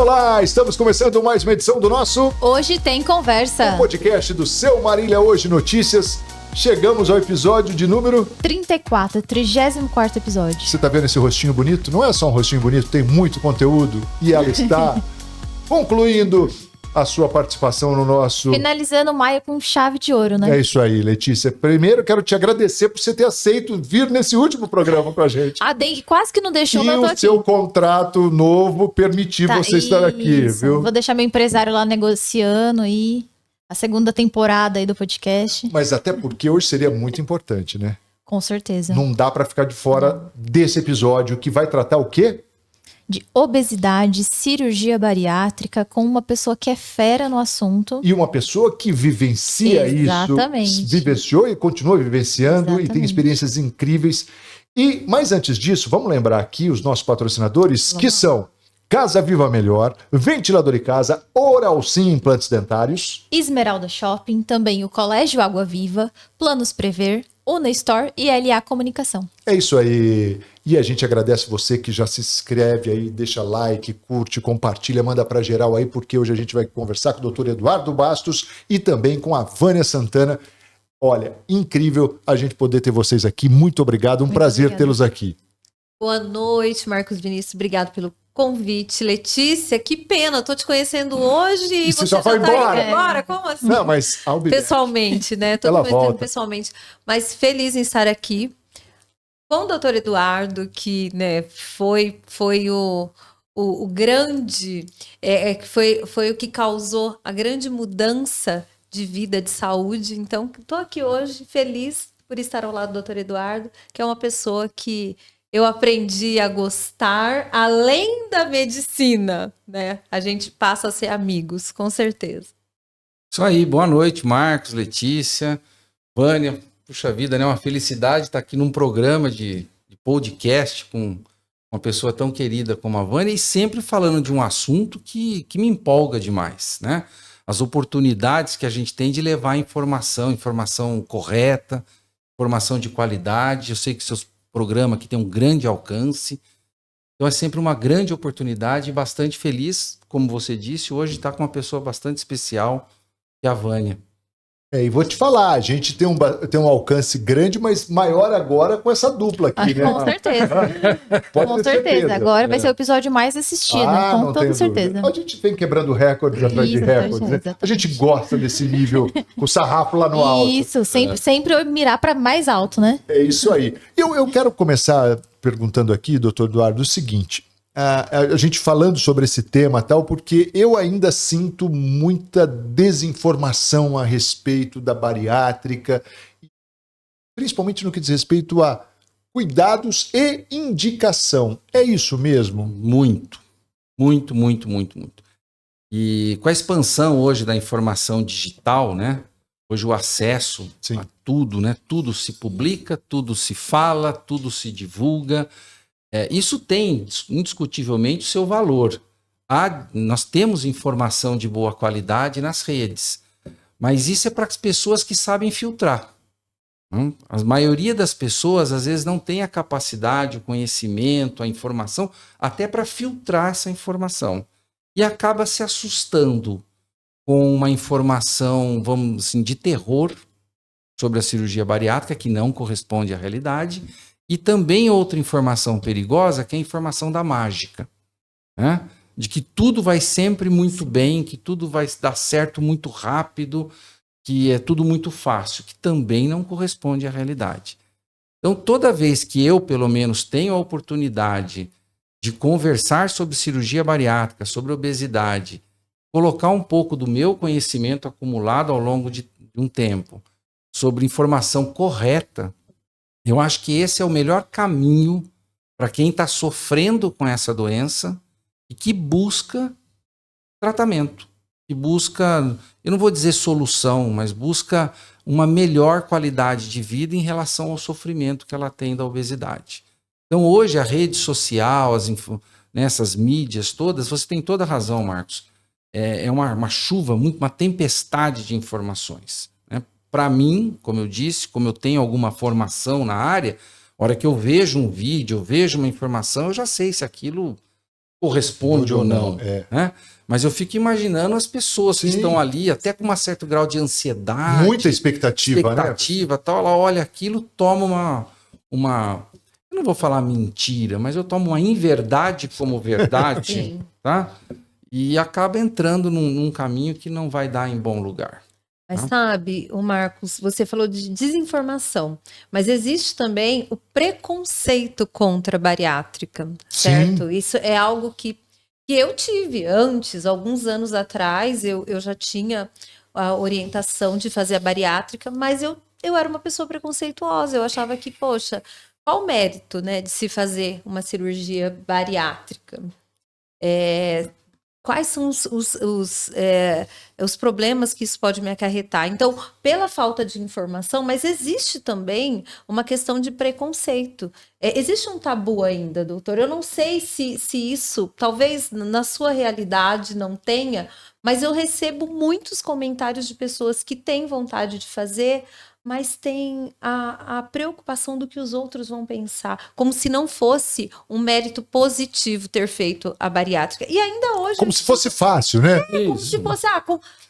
Olá, estamos começando mais uma edição do nosso Hoje Tem Conversa, o podcast do seu Marília Hoje Notícias. Chegamos ao episódio de número 34, 34º episódio. Você tá vendo esse rostinho bonito? Não é só um rostinho bonito, tem muito conteúdo e ela está concluindo a sua participação no nosso... Finalizando maio com chave de ouro, né? É isso aí, Letícia. Primeiro, quero te agradecer por você ter aceito vir nesse último programa com a gente. A Dengue quase que não deixou, E mas eu tô o aqui. seu contrato novo permitir você estar aqui, isso. viu? Vou deixar meu empresário lá negociando e a segunda temporada aí do podcast. Mas até porque hoje seria muito importante, né? Com certeza. Não dá para ficar de fora desse episódio que vai tratar o quê? De obesidade, cirurgia bariátrica, com uma pessoa que é fera no assunto. E uma pessoa que vivencia Exatamente. isso, vivenciou e continua vivenciando e tem Exatamente. experiências incríveis. Mas antes disso, vamos lembrar aqui os nossos patrocinadores, que são Casa Viva Melhor, Ventilador e Casa, Oral Sim Implantes Dentários. Esmeralda Shopping, também o Colégio Água Viva, Planos Prever, Una Store e LA Comunicação. É isso aí. E a gente agradece você que já se inscreve aí, deixa like, curte, compartilha, manda para geral aí, porque hoje a gente vai conversar com o Dr. Eduardo Bastos e também com a Vânia Santana. Olha, incrível a gente poder ter vocês aqui. Muito obrigado, um Muito prazer obrigada. tê-los aqui. Boa noite, Marcos Vinícius. Obrigado pelo convite. Letícia, que pena. Eu tô te conhecendo hoje E e você você já foi tá embora. indo embora? Como assim? Não, mas ao Pessoalmente, né? Tô Ela te conhecendo volta. pessoalmente. Mas feliz em estar aqui com o doutor Eduardo, que né, foi o grande... foi o que causou a grande mudança de vida, de saúde. Então, estou aqui hoje feliz por estar ao lado do doutor Eduardo, que é uma pessoa que eu aprendi a gostar além da medicina, né? A gente passa a ser amigos, com certeza. Isso aí, boa noite, Marcos, Letícia, Vânia. Puxa vida, né? Uma felicidade estar aqui num programa de podcast com uma pessoa tão querida como a Vânia e sempre falando de um assunto que me empolga demais, né? As oportunidades que a gente tem de levar informação correta, informação de qualidade. Eu sei que seus programas aqui têm um grande alcance. Então é sempre uma grande oportunidade e bastante feliz, como você disse, hoje estar com uma pessoa bastante especial, que é a Vânia. E vou te falar, a gente tem um alcance grande, mas maior agora com essa dupla aqui, né? Com certeza. Pode Com ter certeza. Agora vai ser o episódio mais assistido, com não toda tenho certeza. dúvida. A gente vem quebrando recordes atrás de Isso, recordes, né? exatamente. A gente gosta desse nível, com o sarrafo lá no alto. Isso, sempre eu mirar para mais alto, né? É isso aí. Eu quero começar perguntando aqui, doutor Eduardo, o seguinte. A gente falando sobre esse tema tal, porque eu ainda sinto muita desinformação a respeito da bariátrica, principalmente no que diz respeito a cuidados e indicação. É isso mesmo? Muito. E com a expansão hoje da informação digital, né? Hoje o acesso Sim. a tudo, né? Tudo se publica, tudo se fala, tudo se divulga. Isso tem, indiscutivelmente, o seu valor. Nós temos informação de boa qualidade nas redes, mas isso é para as pessoas que sabem filtrar. A maioria das pessoas, às vezes, não tem a capacidade, o conhecimento, a informação, até para filtrar essa informação. E acaba se assustando com uma informação, vamos assim, de terror sobre a cirurgia bariátrica, que não corresponde à realidade. E também outra informação perigosa, que é a informação da mágica, né? De que tudo vai sempre muito bem, que tudo vai dar certo muito rápido, que é tudo muito fácil, que também não corresponde à realidade. Então, toda vez que eu, pelo menos, tenho a oportunidade de conversar sobre cirurgia bariátrica, sobre obesidade, colocar um pouco do meu conhecimento acumulado ao longo de um tempo sobre informação correta, eu acho que esse é o melhor caminho para quem está sofrendo com essa doença e que busca tratamento, que busca, eu não vou dizer solução, mas busca uma melhor qualidade de vida em relação ao sofrimento que ela tem da obesidade. Então hoje a rede social, essas mídias todas, você tem toda a razão, Marcos, é uma chuva, uma tempestade de informações. Para mim, como eu disse, como eu tenho alguma formação na área, a hora que eu vejo um vídeo, eu vejo uma informação, eu já sei se aquilo corresponde ou não. É. Né? Mas eu fico imaginando as pessoas que Sim. estão ali, até com um certo grau de ansiedade, Muita expectativa, né? tal, ela olha aquilo, toma uma... Eu não vou falar mentira, mas eu tomo uma inverdade como verdade, Sim. tá? E acaba entrando num caminho que não vai dar em bom lugar. Mas sabe, o Marcos, você falou de desinformação, mas existe também o preconceito contra a bariátrica, certo? Isso é algo que eu tive antes, alguns anos atrás, eu já tinha a orientação de fazer a bariátrica, mas eu era uma pessoa preconceituosa, eu achava que, poxa, qual o mérito, né, de se fazer uma cirurgia bariátrica? Quais são os problemas que isso pode me acarretar? Então, pela falta de informação, mas existe também uma questão de preconceito. Existe um tabu ainda, doutor. Eu não sei se isso, talvez na sua realidade não tenha, mas eu recebo muitos comentários de pessoas que têm vontade de fazer, mas tem a preocupação do que os outros vão pensar, como se não fosse um mérito positivo ter feito a bariátrica. E ainda hoje... Como se fosse fácil, né? como se fosse,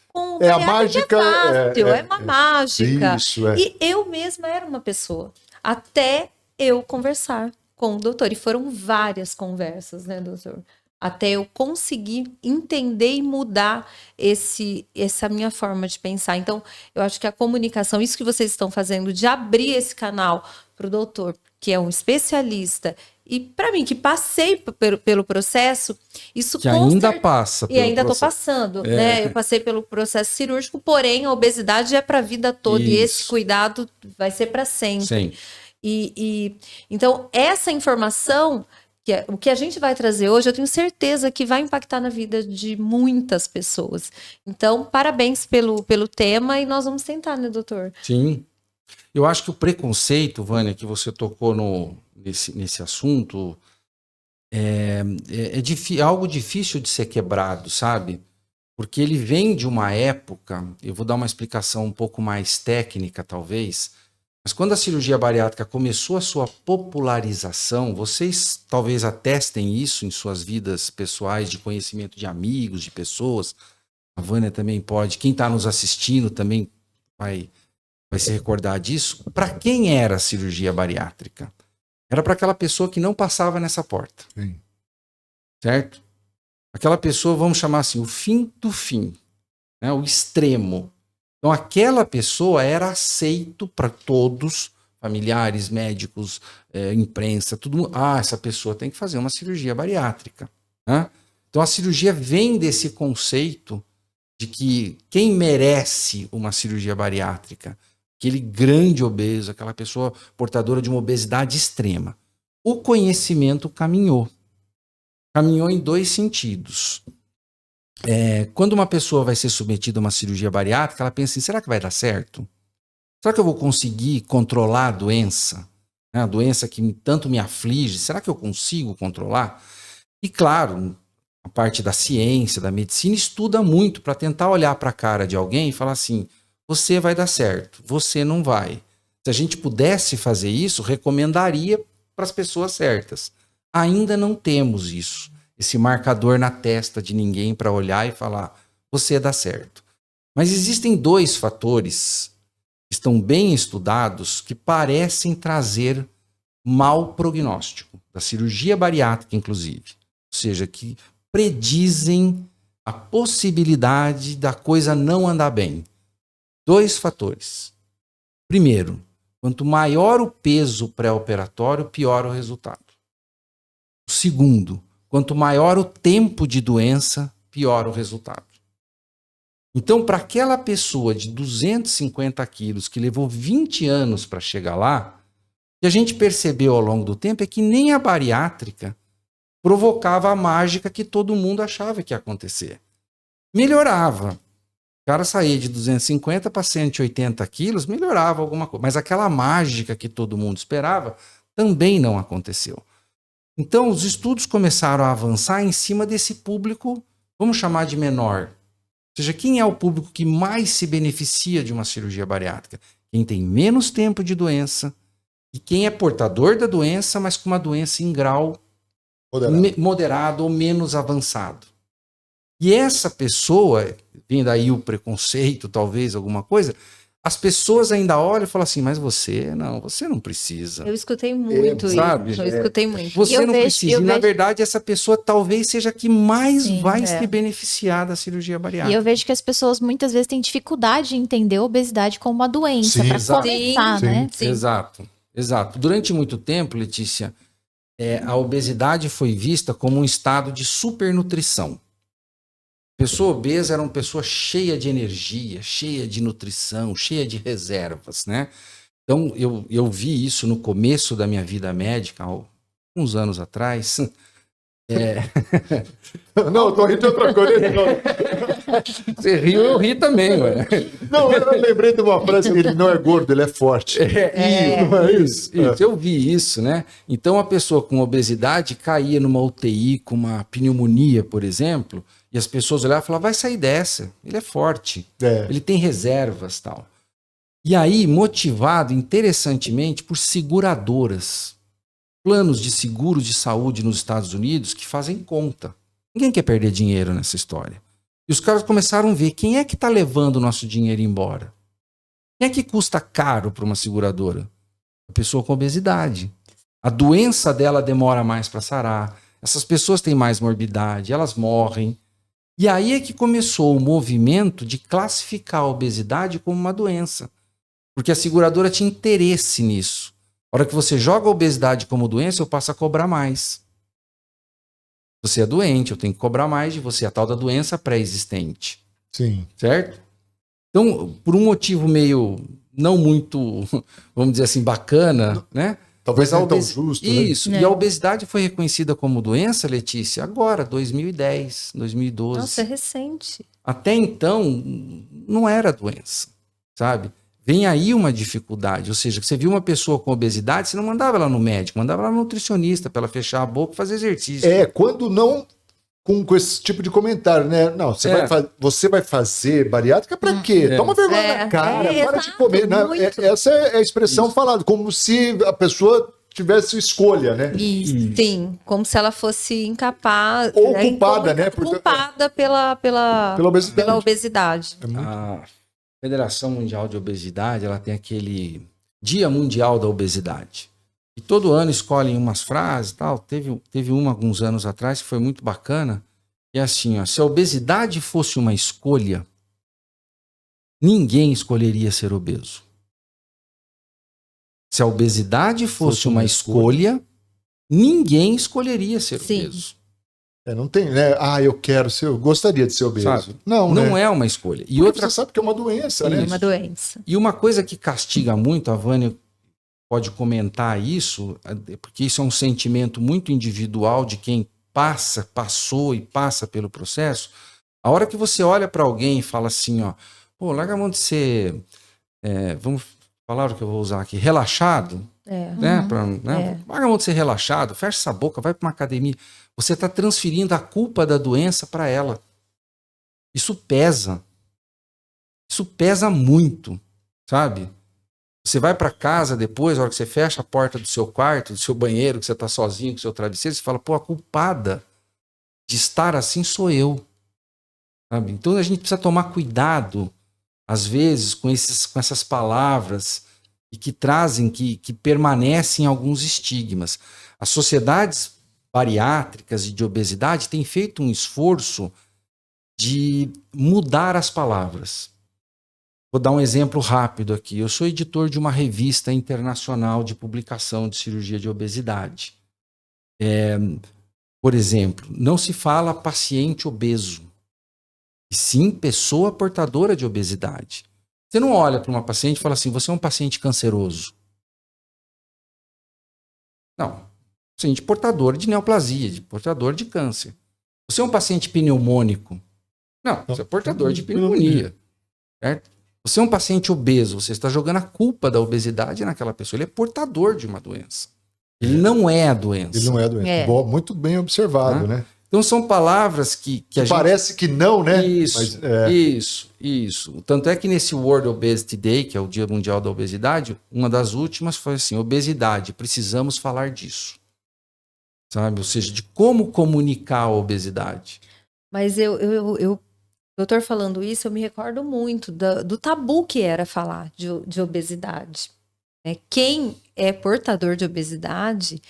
com É a bariátrica mágica, fácil, é uma mágica. Isso, é. E eu mesma era uma pessoa, até eu conversar com o doutor. E foram várias conversas, né, doutor? Até eu conseguir entender e mudar essa minha forma de pensar. Então, eu acho que a comunicação, isso que vocês estão fazendo, de abrir esse canal para o doutor, que é um especialista, e para mim, que passei pelo processo, isso Que ainda passa. E ainda estou passando, né? Eu passei pelo processo cirúrgico, porém a obesidade é para a vida toda, e esse cuidado vai ser para sempre. Sim. Então, essa informação... o que a gente vai trazer hoje, eu tenho certeza que vai impactar na vida de muitas pessoas. Então, parabéns pelo tema e nós vamos tentar, né, doutor? Sim. Eu acho que o preconceito, Vânia, que você tocou nesse assunto, é algo difícil de ser quebrado, sabe? Porque ele vem de uma época, eu vou dar uma explicação um pouco mais técnica, talvez, mas quando a cirurgia bariátrica começou a sua popularização, vocês talvez atestem isso em suas vidas pessoais, de conhecimento de amigos, de pessoas. A Vânia também pode. Quem está nos assistindo também vai se recordar disso. Para quem era a cirurgia bariátrica? Era para aquela pessoa que não passava nessa porta. Sim. Certo? Aquela pessoa, vamos chamar assim, o fim do fim, né? O extremo. Então, aquela pessoa era aceito para todos, familiares, médicos, imprensa, todo mundo. Essa pessoa tem que fazer uma cirurgia bariátrica. Né? Então, a cirurgia vem desse conceito de que quem merece uma cirurgia bariátrica, aquele grande obeso, aquela pessoa portadora de uma obesidade extrema. O conhecimento caminhou. Caminhou em dois sentidos. Quando uma pessoa vai ser submetida a uma cirurgia bariátrica, ela pensa assim, será que vai dar certo? Será que eu vou conseguir controlar a doença? A doença que tanto me aflige, será que eu consigo controlar? E claro, a parte da ciência, da medicina, estuda muito para tentar olhar para a cara de alguém e falar assim, você vai dar certo, você não vai. Se a gente pudesse fazer isso, recomendaria para as pessoas certas. Ainda não temos isso. Esse marcador na testa de ninguém para olhar e falar, você dá certo. Mas existem dois fatores que estão bem estudados que parecem trazer mau prognóstico, da cirurgia bariátrica, inclusive. Ou seja, que predizem a possibilidade da coisa não andar bem. Dois fatores. Primeiro, quanto maior o peso pré-operatório, pior o resultado. Segundo, quanto maior o tempo de doença, pior o resultado. Então, para aquela pessoa de 250 quilos que levou 20 anos para chegar lá, o que a gente percebeu ao longo do tempo é que nem a bariátrica provocava a mágica que todo mundo achava que ia acontecer. Melhorava. O cara saía de 250 para 180 quilos, melhorava alguma coisa. Mas aquela mágica que todo mundo esperava também não aconteceu. Então, os estudos começaram a avançar em cima desse público, vamos chamar de menor. Ou seja, quem é o público que mais se beneficia de uma cirurgia bariátrica? Quem tem menos tempo de doença e quem é portador da doença, mas com uma doença em grau moderado ou menos avançado. E essa pessoa, vindo aí o preconceito, talvez, alguma coisa, as pessoas ainda olham e falam assim, mas você não precisa. Eu escutei muito isso. Sabe? Eu escutei muito. Você não precisa. E, na verdade, essa pessoa talvez seja a que mais vai se beneficiar da cirurgia bariátrica. E eu vejo que as pessoas muitas vezes têm dificuldade de entender a obesidade como uma doença, para começar, né? Sim. Exato. Durante muito tempo, Letícia, a obesidade foi vista como um estado de supernutrição. Pessoa obesa era uma pessoa cheia de energia, cheia de nutrição, cheia de reservas, né? Então, eu vi isso no começo da minha vida médica, há uns anos atrás. Não, eu tô rindo de outra coisa. Você riu, eu ri também, ué. Não, eu lembrei de uma frase, ele não é gordo, ele é forte. Não é isso? Eu vi isso, né? Então, a pessoa com obesidade caía numa UTI com uma pneumonia, por exemplo, e as pessoas olhavam e falavam, vai sair dessa, ele é forte, ele tem reservas, tal. E aí, motivado, interessantemente, por seguradoras, planos de seguro de saúde nos Estados Unidos que fazem conta. Ninguém quer perder dinheiro nessa história. E os caras começaram a ver quem é que está levando o nosso dinheiro embora. Quem é que custa caro para uma seguradora? A pessoa com obesidade. A doença dela demora mais para sarar. Essas pessoas têm mais morbidade, elas morrem. E aí é que começou o movimento de classificar a obesidade como uma doença. Porque a seguradora tinha interesse nisso. A hora que você joga a obesidade como doença, eu passo a cobrar mais. Você é doente, eu tenho que cobrar mais de você, a tal da doença pré-existente. Sim. Certo? Então, por um motivo meio não muito, vamos dizer assim, bacana, né? Talvez não tão justo, isso. né? E a obesidade foi reconhecida como doença, Letícia, agora, 2010, 2012. Nossa, é recente. Até então, não era doença, sabe? Vem aí uma dificuldade, ou seja, você viu uma pessoa com obesidade, você não mandava ela no médico, mandava ela no nutricionista para ela fechar a boca e fazer exercício. Quando não com esse tipo de comentário, né? Não, você vai fazer bariátrica para quê? Toma vergonha na cara, para de comer. Né? Essa é a expressão falada, como se a pessoa tivesse escolha, né? Isso. Sim, como se ela fosse incapaz. Ou culpada, né? Culpada pela obesidade. A Federação Mundial de Obesidade, ela tem aquele Dia Mundial da Obesidade. E todo ano escolhem umas frases e tal. Teve uma alguns anos atrás que foi muito bacana. É assim, ó, se a obesidade fosse uma escolha, ninguém escolheria ser obeso. Se a obesidade fosse uma escolha, ninguém escolheria ser obeso. Não tem, né? Eu gostaria de ser obeso. Sabe? Não é uma escolha. E outra, você sabe que é uma doença, né? É uma doença. E uma coisa que castiga muito, a Vânia pode comentar isso, porque isso é um sentimento muito individual de quem passou e passa pelo processo. A hora que você olha para alguém e fala assim, ó, pô, larga a mão de ser, vamos falar o que eu vou usar aqui, relaxado, né? Larga a mão de ser relaxado, fecha essa boca, vai para uma academia. Você está transferindo a culpa da doença para ela. Isso pesa. Isso pesa muito, sabe? Você vai para casa depois, a hora que você fecha a porta do seu quarto, do seu banheiro, que você está sozinho com o seu travesseiro, você fala, pô, a culpada de estar assim sou eu. Sabe? Então a gente precisa tomar cuidado, às vezes, com essas palavras e que trazem, que permanecem alguns estigmas. As sociedades bariátricas e de obesidade têm feito um esforço de mudar as palavras. Vou dar um exemplo rápido aqui. Eu sou editor de uma revista internacional de publicação de cirurgia de obesidade. Por exemplo, não se fala paciente obeso, e sim pessoa portadora de obesidade. Você não olha para uma paciente e fala assim, você é um paciente canceroso. Não. Paciente portador de neoplasia, portador de câncer. Você é um paciente pneumônico. Não, você é portador de pneumonia. Certo? Você é um paciente obeso, você está jogando a culpa da obesidade naquela pessoa. Ele é portador de uma doença. Ele não é a doença. Ele não é a doença. Bom, muito bem observado, né? Então são palavras que a gente... Parece que não, né? Isso. Tanto é que nesse World Obesity Day, que é o Dia Mundial da Obesidade, uma das últimas foi assim, obesidade, precisamos falar disso. sabe? Ou seja, de como comunicar a obesidade. Mas doutor falando isso, eu me recordo muito do tabu que era falar de obesidade. Né? Quem é portador de obesidade,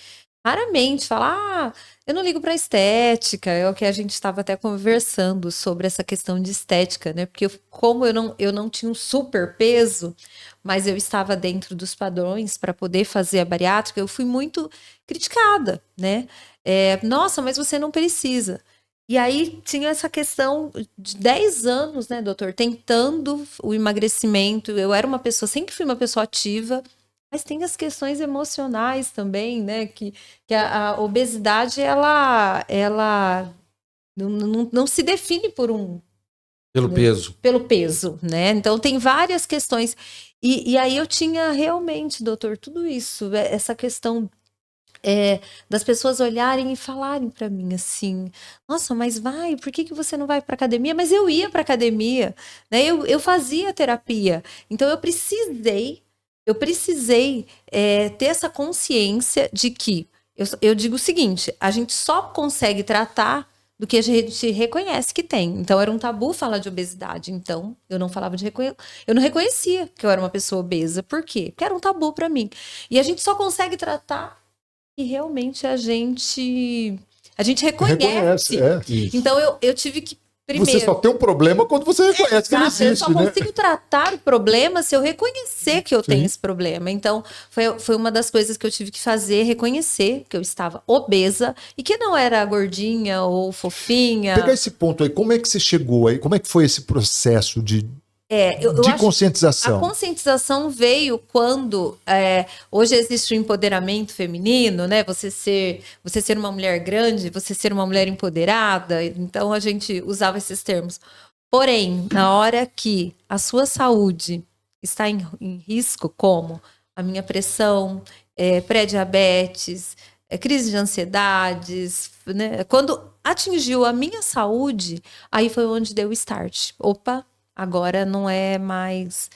raramente fala, eu não ligo para estética, é o que a gente estava até conversando sobre essa questão de estética, né? Porque como eu não tinha um super peso, mas eu estava dentro dos padrões para poder fazer a bariátrica, eu fui muito criticada, né? Nossa, mas você não precisa. E aí tinha essa questão de 10 anos, né, doutor, tentando o emagrecimento. Eu era uma pessoa, sempre fui uma pessoa ativa, mas tem as questões emocionais também, né? Que a obesidade, ela não se define por Pelo peso. pelo peso, né? Então tem várias questões. E aí eu tinha realmente, doutor, tudo isso, essa questão das pessoas olharem e falarem para mim assim, nossa, mas por que você não vai para academia? Mas eu ia para academia, né? Eu fazia terapia. Então eu precisei ter essa consciência de que, eu digo o seguinte, a gente só consegue tratar do que a gente reconhece que tem. Então, era um tabu falar de obesidade. Então, eu não falava eu não reconhecia que eu era uma pessoa obesa. Por quê? Porque era um tabu para mim. E a gente só consegue tratar que realmente a gente reconhece. Então, eu tive que primeiro, você só tem um problema quando você reconhece que ele existe, eu só consigo tratar o problema se eu reconhecer que eu tenho esse problema. Então, foi uma das coisas que eu tive que fazer, reconhecer que eu estava obesa e que não era gordinha ou fofinha. Pegar esse ponto aí, como é que você chegou aí? Como é que foi esse processo de conscientização? A conscientização veio quando hoje existe o empoderamento feminino, né? Você ser uma mulher grande, você ser uma mulher empoderada. Então a gente usava esses termos. Porém, na hora que a sua saúde está em risco, como a minha pressão, pré-diabetes, crise de ansiedades, né? Quando atingiu a minha saúde, aí foi onde deu o start. Opa! Agora não é mais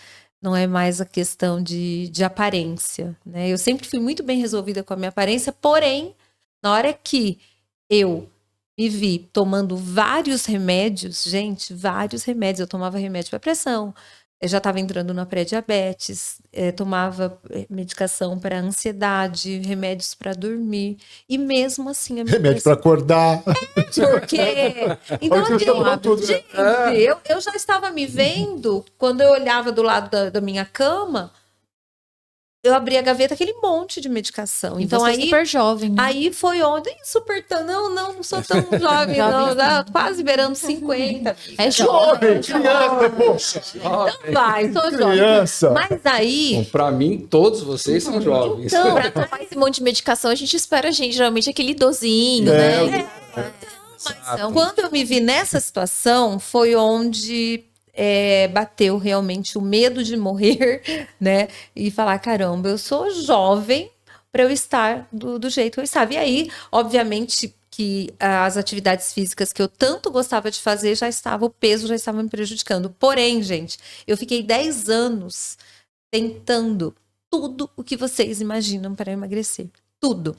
a questão de aparência, né? Eu sempre fui muito bem resolvida com a minha aparência, porém, na hora que eu me vi tomando vários remédios, gente, vários remédios, eu tomava remédio para pressão, eu já estava entrando na pré-diabetes, tomava medicação para ansiedade, remédios para dormir, e mesmo assim... Remédio para acordar. Porque... Então, gente, eu já estava me vendo, quando eu olhava do lado da minha cama, eu abri a gaveta, aquele monte de medicação. E então você aí super jovem, né? Aí foi onde não sou tão jovem, não, quase beirando 50. É jovem, criança, poxa. Então vai, sou Criança. jovem. Mas aí... Para mim, todos vocês são jovens. Então, pra tomar esse monte de medicação, a gente espera, geralmente aquele idosinho, né? Mas quando eu me vi nessa situação, foi onde... bateu realmente o medo de morrer, né? E falar, caramba, eu sou jovem para eu estar do jeito que eu estava. E aí, obviamente, que as atividades físicas que eu tanto gostava de fazer o peso já estava me prejudicando. Porém, gente, eu fiquei 10 anos tentando tudo o que vocês imaginam para emagrecer. Tudo.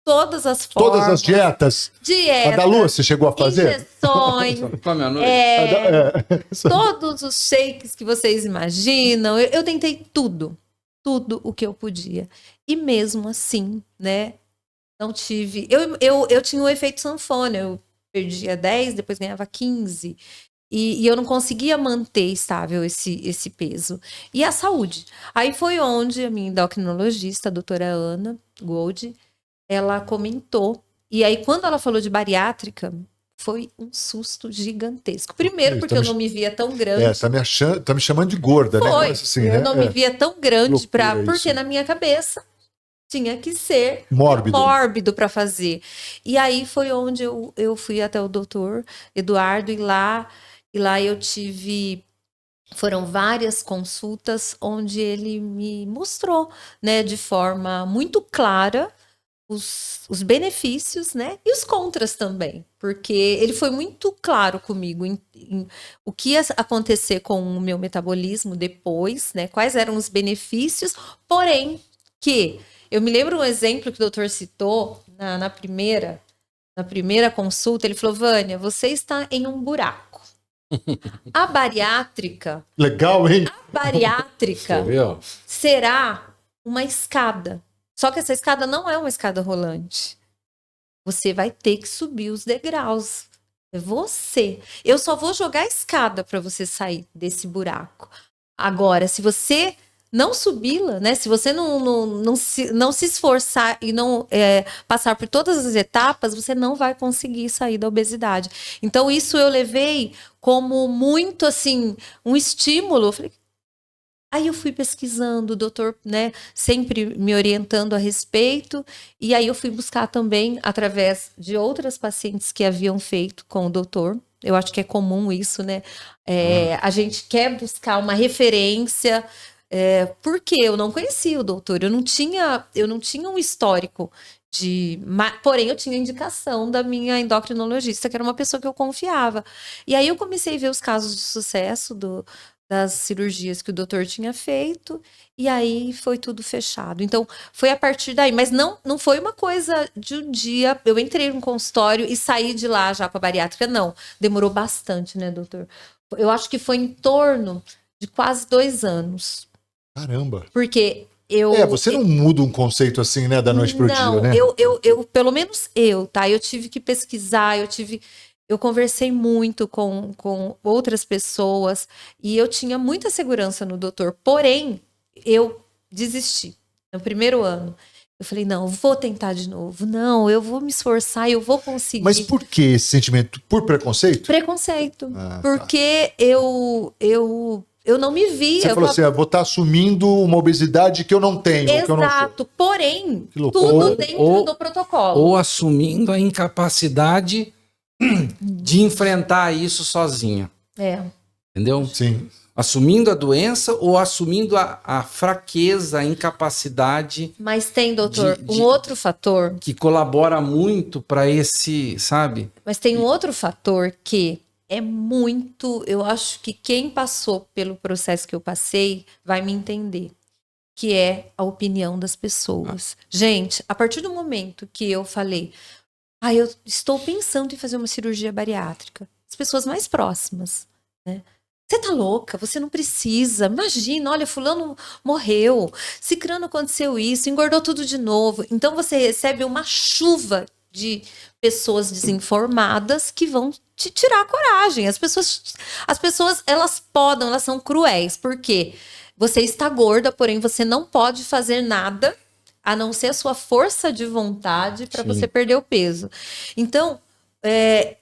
Todas as formas. Todas as dietas. Dieta. A da Lua, você chegou a fazer? Injeções. Todos os shakes que vocês imaginam. Eu tentei tudo. Tudo o que eu podia. E mesmo assim, né? Não tive... Eu tinha o efeito sanfona. Eu perdia 10, depois ganhava 15. E eu não conseguia manter estável esse peso. E a saúde. Aí foi onde a minha endocrinologista, a doutora Ana Gold, ela comentou. E aí, quando ela falou de bariátrica, foi um susto gigantesco. Primeiro, porque eu não me via tão grande. Tá me chamando de gorda, né? Assim, eu não me via tão grande, porque na minha cabeça tinha que ser mórbido para fazer. E aí foi onde eu fui até o doutor Eduardo, e lá eu tive... Foram várias consultas onde ele me mostrou, né, de forma muito clara, os benefícios, né? E os contras também. Porque ele foi muito claro comigo em o que ia acontecer com o meu metabolismo depois, né? Quais eram os benefícios, porém que Eu me lembro um exemplo que o doutor citou na primeira consulta. Ele falou, Vânia, você está em um buraco. A bariátrica... Legal, hein? A bariátrica Você viu? será uma escada. Só que essa escada não é uma escada rolante. Você vai ter que subir os degraus. É você. Eu só vou jogar a escada para você sair desse buraco. Agora, se você não subi-la, né? Se você não se esforçar e não passar por todas as etapas, você não vai conseguir sair da obesidade. Então, isso eu levei como muito, assim, um estímulo. Eu falei, aí eu fui pesquisando, o doutor, né, sempre me orientando a respeito, e aí eu fui buscar também, através de outras pacientes que haviam feito com o doutor. Eu acho que é comum isso, né? A gente quer buscar uma referência, porque eu não conhecia o doutor, eu não tinha um histórico porém eu tinha indicação da minha endocrinologista, que era uma pessoa que eu confiava. E aí eu comecei a ver os casos de sucesso das cirurgias que o doutor tinha feito, e aí foi tudo fechado. Então, foi a partir daí, mas não foi uma coisa de um dia, eu entrei no consultório e saí de lá já para bariátrica, não. Demorou bastante, né, doutor? Eu acho que foi em torno de quase 2 anos. Caramba. Porque você não muda um conceito assim, né, da noite pro dia, né? Eu, pelo menos tá? Eu tive que pesquisar, eu conversei muito com outras pessoas e eu tinha muita segurança no doutor. Porém, eu desisti no primeiro ano. Eu falei, não, vou tentar de novo. Não, eu vou me esforçar, eu vou conseguir. Mas por que esse sentimento? Por preconceito? Preconceito. Porque eu não me via. Você falou assim, eu vou estar assumindo uma obesidade que eu não tenho. Exato. Que eu não sou. Porém, tudo dentro do protocolo. Ou assumindo a incapacidade de enfrentar isso sozinha. Entendeu? Sim. Assumindo a doença ou assumindo a fraqueza, a incapacidade. Mas tem, doutor, um outro fator. Que colabora muito para esse, sabe? Mas tem um outro fator que é muito... Eu acho que quem passou pelo processo que eu passei vai me entender. Que é a opinião das pessoas. Gente, a partir do momento que eu falei... eu estou pensando em fazer uma cirurgia bariátrica. As pessoas mais próximas, né? Você tá louca, você não precisa. Imagina, olha, fulano morreu, cicrano aconteceu isso, engordou tudo de novo. Então você recebe uma chuva de pessoas desinformadas que vão te tirar a coragem. As pessoas, elas são cruéis, porque você está gorda, porém você não pode fazer nada a não ser a sua força de vontade para você perder o peso. Então,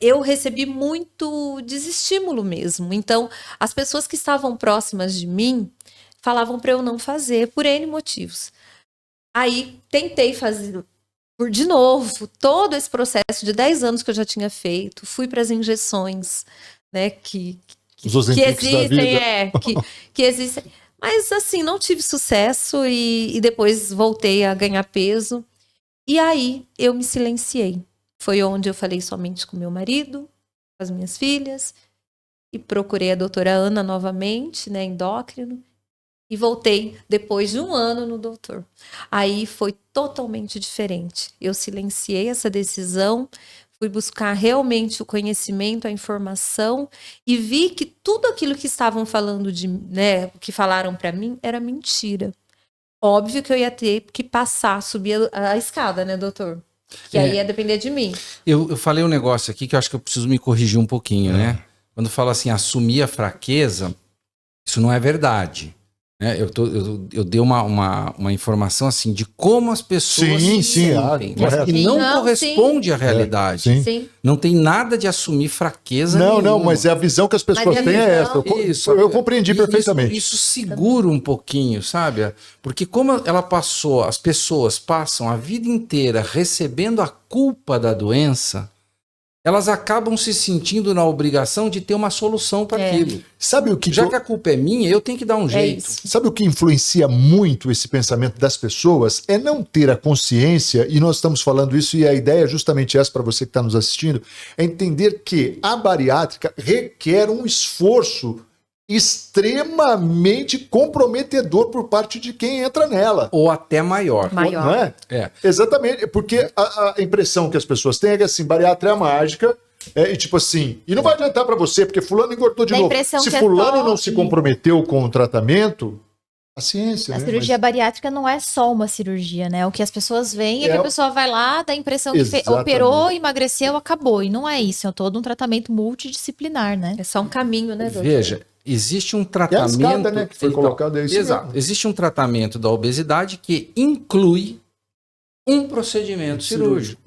eu recebi muito desestímulo mesmo. Então, as pessoas que estavam próximas de mim falavam para eu não fazer, por N motivos. Aí, tentei fazer de novo todo esse processo de 10 anos que eu já tinha feito. Fui para as injeções, né, que existem, que existem. Mas, assim, não tive sucesso e depois voltei a ganhar peso. E aí, eu me silenciei. Foi onde eu falei somente com meu marido, com as minhas filhas, e procurei a doutora Ana novamente, né, endócrino, e voltei depois de 1 ano no doutor. Aí foi totalmente diferente. Eu silenciei essa decisão, fui buscar realmente o conhecimento, a informação, e vi que tudo aquilo que estavam falando que falaram para mim, era mentira. Óbvio que eu ia ter que subir a escada, né, doutor? Que aí ia depender de mim. Eu falei um negócio aqui que eu acho que eu preciso me corrigir um pouquinho, né? Quando falo assim, assumir a fraqueza, isso não é verdade. Eu dei uma informação assim de como as pessoas se sentem, mas que não corresponde à realidade. Sim. Não tem nada de assumir fraqueza nenhuma. Não, mas a visão que as pessoas têm é essa. Eu compreendi perfeitamente. Isso segura um pouquinho, sabe? Porque como as pessoas passam a vida inteira recebendo a culpa da doença, elas acabam se sentindo na obrigação de ter uma solução para aquilo. Sabe o que Já que a culpa é minha, eu tenho que dar um jeito. Sabe o que influencia muito esse pensamento das pessoas? É não ter a consciência, e nós estamos falando isso, e a ideia é justamente essa para você que está nos assistindo, é entender que a bariátrica requer um esforço extremamente comprometedor por parte de quem entra nela. Ou até maior. Não é? É. Exatamente, porque a impressão que as pessoas têm é que assim, bariátrica é mágica, e tipo assim, e não vai adiantar pra você, porque fulano engordou de Dá a novo. impressão Se que é fulano só- não se comprometeu com o tratamento, a ciência, A né? cirurgia bariátrica não é só uma cirurgia, né? O que as pessoas veem é que a pessoa vai lá, dá a impressão que Exatamente. operou, emagreceu, acabou. E não é isso, é todo um tratamento multidisciplinar, né? É só um caminho, né, doutor? Veja, existe um É a tratamento... escada, né, que foi colocado aí. Exato. Existe um tratamento da obesidade que inclui um procedimento cirúrgico.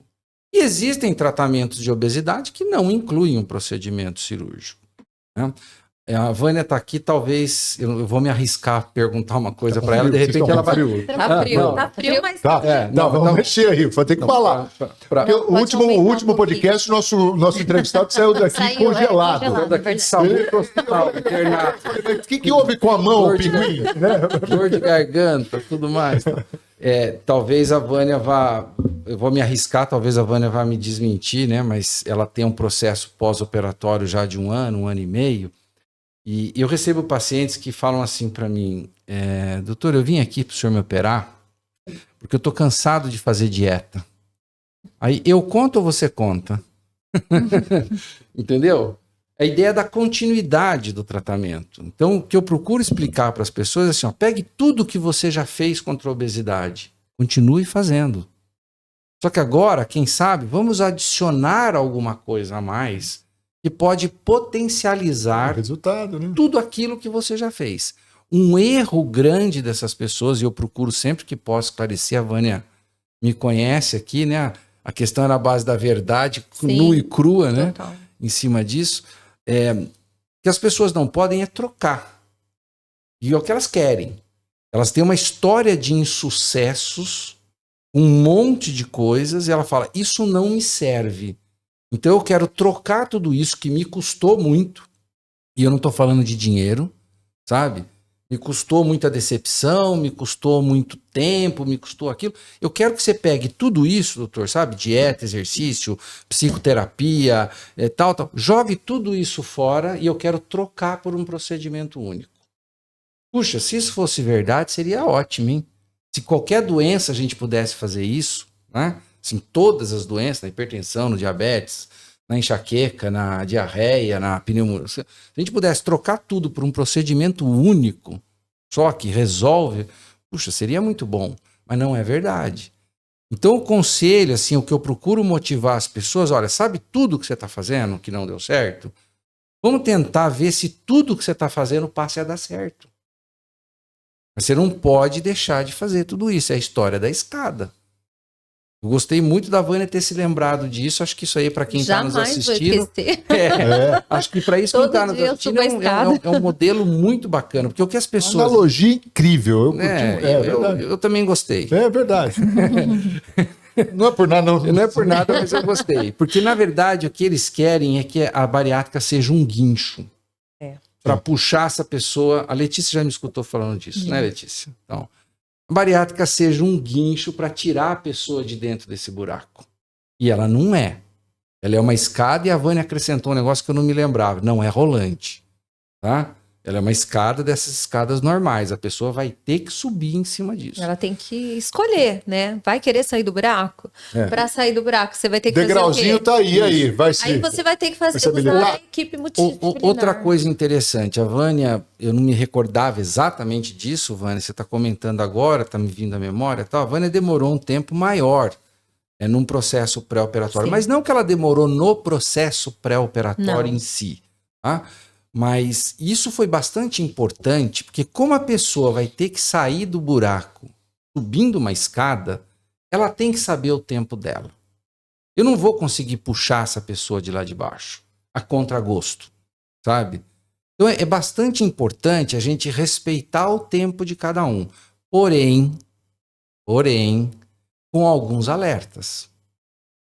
E existem tratamentos de obesidade que não incluem um procedimento cirúrgico, né? A Vânia está aqui, talvez eu vou me arriscar a perguntar uma coisa para ela, de repente ela vai... Tá frio, não. tá frio, mas Tá, não, vamos então- mexer aí, vai ter que falar. Porque o Pode último, aumentar o último um pouquinho. podcast, nosso entrevistado saiu daqui Saiu, congelado. congelado. daqui de saúde pro hospital, internado. O que houve com a mão, o Dor de- pinguim? Né? Dor de garganta, tudo mais. Talvez a Vânia vá, eu vou me arriscar, talvez a Vânia vá me desmentir, né? Mas ela tem um processo pós-operatório já de um ano e meio. E eu recebo pacientes que falam assim para mim, doutor, eu vim aqui para o senhor me operar porque eu tô cansado de fazer dieta. Aí eu conto ou você conta? Entendeu? A ideia da continuidade do tratamento. Então, o que eu procuro explicar para as pessoas é assim, ó, pegue tudo que você já fez contra a obesidade, continue fazendo. Só que agora, quem sabe, vamos adicionar alguma coisa a mais que pode potencializar Resultado, né? tudo aquilo que você já fez. Um erro grande dessas pessoas, e eu procuro sempre que posso esclarecer, a Vânia me conhece aqui, né? A questão era a base da verdade, Sim. nua e crua, né? Total. Em cima disso, que as pessoas não podem é trocar. E é o que elas querem. Elas têm uma história de insucessos, um monte de coisas, e ela fala, isso não me serve. Então eu quero trocar tudo isso que me custou muito, e eu não estou falando de dinheiro, sabe? Me custou muita decepção, me custou muito tempo, me custou aquilo. Eu quero que você pegue tudo isso, doutor, sabe? Dieta, exercício, psicoterapia, tal. Jogue tudo isso fora e eu quero trocar por um procedimento único. Puxa, se isso fosse verdade, seria ótimo, hein? Se qualquer doença a gente pudesse fazer isso, né? Assim, todas as doenças, na hipertensão, no diabetes, na enxaqueca, na diarreia, na pneumonia. Se a gente pudesse trocar tudo por um procedimento único, só que resolve, puxa, seria muito bom, mas não é verdade. Então o conselho, assim, o que eu procuro motivar as pessoas, olha, sabe tudo que você está fazendo que não deu certo? Vamos tentar ver se tudo que você está fazendo passe a dar certo. Mas você não pode deixar de fazer tudo isso, é a história da escada. Eu gostei muito da Vânia ter se lembrado disso. Acho que isso aí, para quem está nos Jamais vou assistindo. esquecer. Acho que para isso quem Todo está nos dia eu assistindo subo a escada. é um modelo muito bacana. Porque o que as pessoas. Analogia incrível. Eu, curti, eu, eu também gostei. É verdade. Não é por nada, não. Não é por nada, mas eu gostei. Porque, na verdade, o que eles querem é que a bariátrica seja um guincho. Para puxar essa pessoa. A Letícia já me escutou falando disso, né, Letícia? Então. A bariátrica seja um guincho para tirar a pessoa de dentro desse buraco. E ela não é. Ela é uma escada e a Vânia acrescentou um negócio que eu não me lembrava. Não é rolante. Tá? Ela é uma escada dessas escadas normais. A pessoa vai ter que subir em cima disso. Ela tem que escolher, né? Vai querer sair do buraco? Para sair do buraco, você vai ter que Degrauzinho fazer o quê? tá aí. Vai ser. Aí você vai ter que fazer Vai se usar habilitar. a equipe multidisciplinar. Outra coisa interessante, a Vânia, eu não me recordava exatamente disso, Vânia, você está comentando agora, está me vindo à memória, tal. A Vânia demorou um tempo maior num processo pré-operatório, Sim. mas não que ela demorou no processo pré-operatório Não. em si, tá? Mas isso foi bastante importante, porque como a pessoa vai ter que sair do buraco subindo uma escada, ela tem que saber o tempo dela. Eu não vou conseguir puxar essa pessoa de lá de baixo, a contragosto, sabe? Então é bastante importante a gente respeitar o tempo de cada um. Porém, com alguns alertas.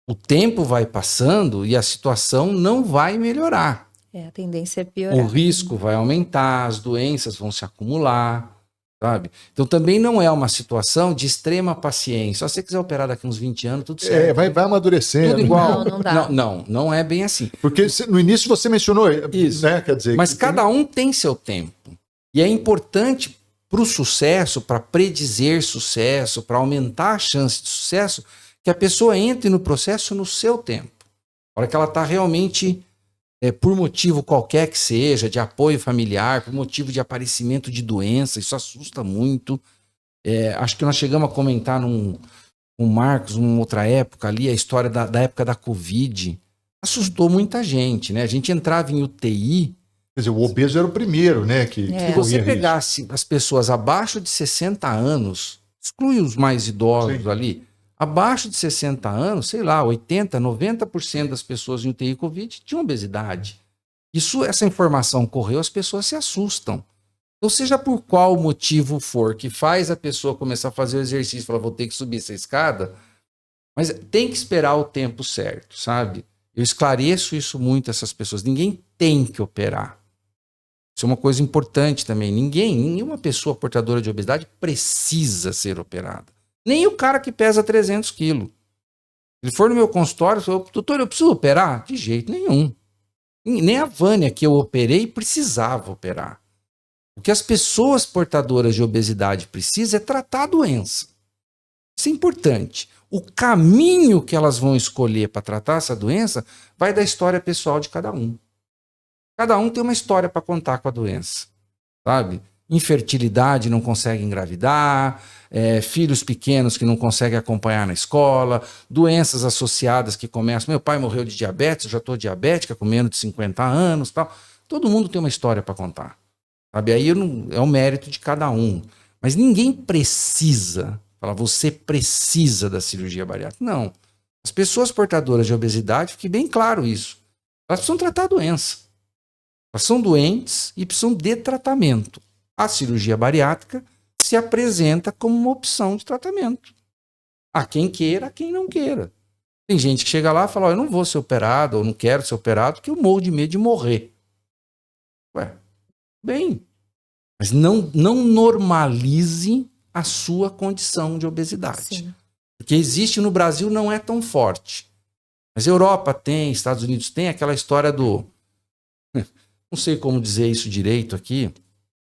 O tempo vai passando e a situação não vai melhorar. A tendência é piorar. O risco vai aumentar, as doenças vão se acumular. sabe? Então também não é uma situação de extrema paciência. Se você quiser operar daqui uns 20 anos, tudo certo. Vai amadurecendo. Tudo igual. Não dá. Não é bem assim. Porque no início você mencionou, Isso. né? Quer dizer, mas cada um tem seu tempo. E é importante para o sucesso, para predizer sucesso, para aumentar a chance de sucesso, que a pessoa entre no processo no seu tempo. A hora que ela está realmente, por motivo qualquer que seja, de apoio familiar, por motivo de aparecimento de doença, isso assusta muito. Acho que nós chegamos a comentar com o Marcos, numa outra época ali, a história da época da Covid. Assustou muita gente, né? A gente entrava em UTI. Quer dizer, o obeso era o primeiro, né? Que Se você pegasse as pessoas abaixo de 60 anos, exclui os mais idosos ali, abaixo de 60 anos, sei lá, 80%, 90% das pessoas em UTI Covid tinham obesidade. Essa informação correu, as pessoas se assustam. Então, seja por qual motivo for que faz a pessoa começar a fazer o exercício, falar, vou ter que subir essa escada, mas tem que esperar o tempo certo, sabe? Eu esclareço isso muito a essas pessoas. Ninguém tem que operar. Isso é uma coisa importante também. Nenhuma pessoa portadora de obesidade precisa ser operada. Nem o cara que pesa 300 quilos. Ele for no meu consultório e falou, doutor, eu preciso operar? De jeito nenhum. Nem a Vânia que eu operei precisava operar. O que as pessoas portadoras de obesidade precisam é tratar a doença. Isso é importante. O caminho que elas vão escolher para tratar essa doença vai da história pessoal de cada um. Cada um tem uma história para contar com a doença, sabe? Infertilidade, não consegue engravidar, filhos pequenos que não conseguem acompanhar na escola, doenças associadas que começam. Meu pai morreu de diabetes, eu já estou diabética com menos de 50 anos, tal. Todo mundo tem uma história para contar, sabe? Aí é o mérito de cada um. Mas ninguém precisa falar, você precisa da cirurgia bariátrica. Não. As pessoas portadoras de obesidade, fique bem claro isso. Elas precisam tratar a doença. Elas são doentes e precisam de tratamento. A cirurgia bariátrica se apresenta como uma opção de tratamento. Há quem queira, há quem não queira. Tem gente que chega lá e fala, eu não vou ser operado, ou não quero ser operado, porque eu morro de medo de morrer. Ué, bem, mas não normalize a sua condição de obesidade. Sim. Porque existe no Brasil, não é tão forte. Mas Europa tem, Estados Unidos tem aquela história do... Não sei como dizer isso direito aqui.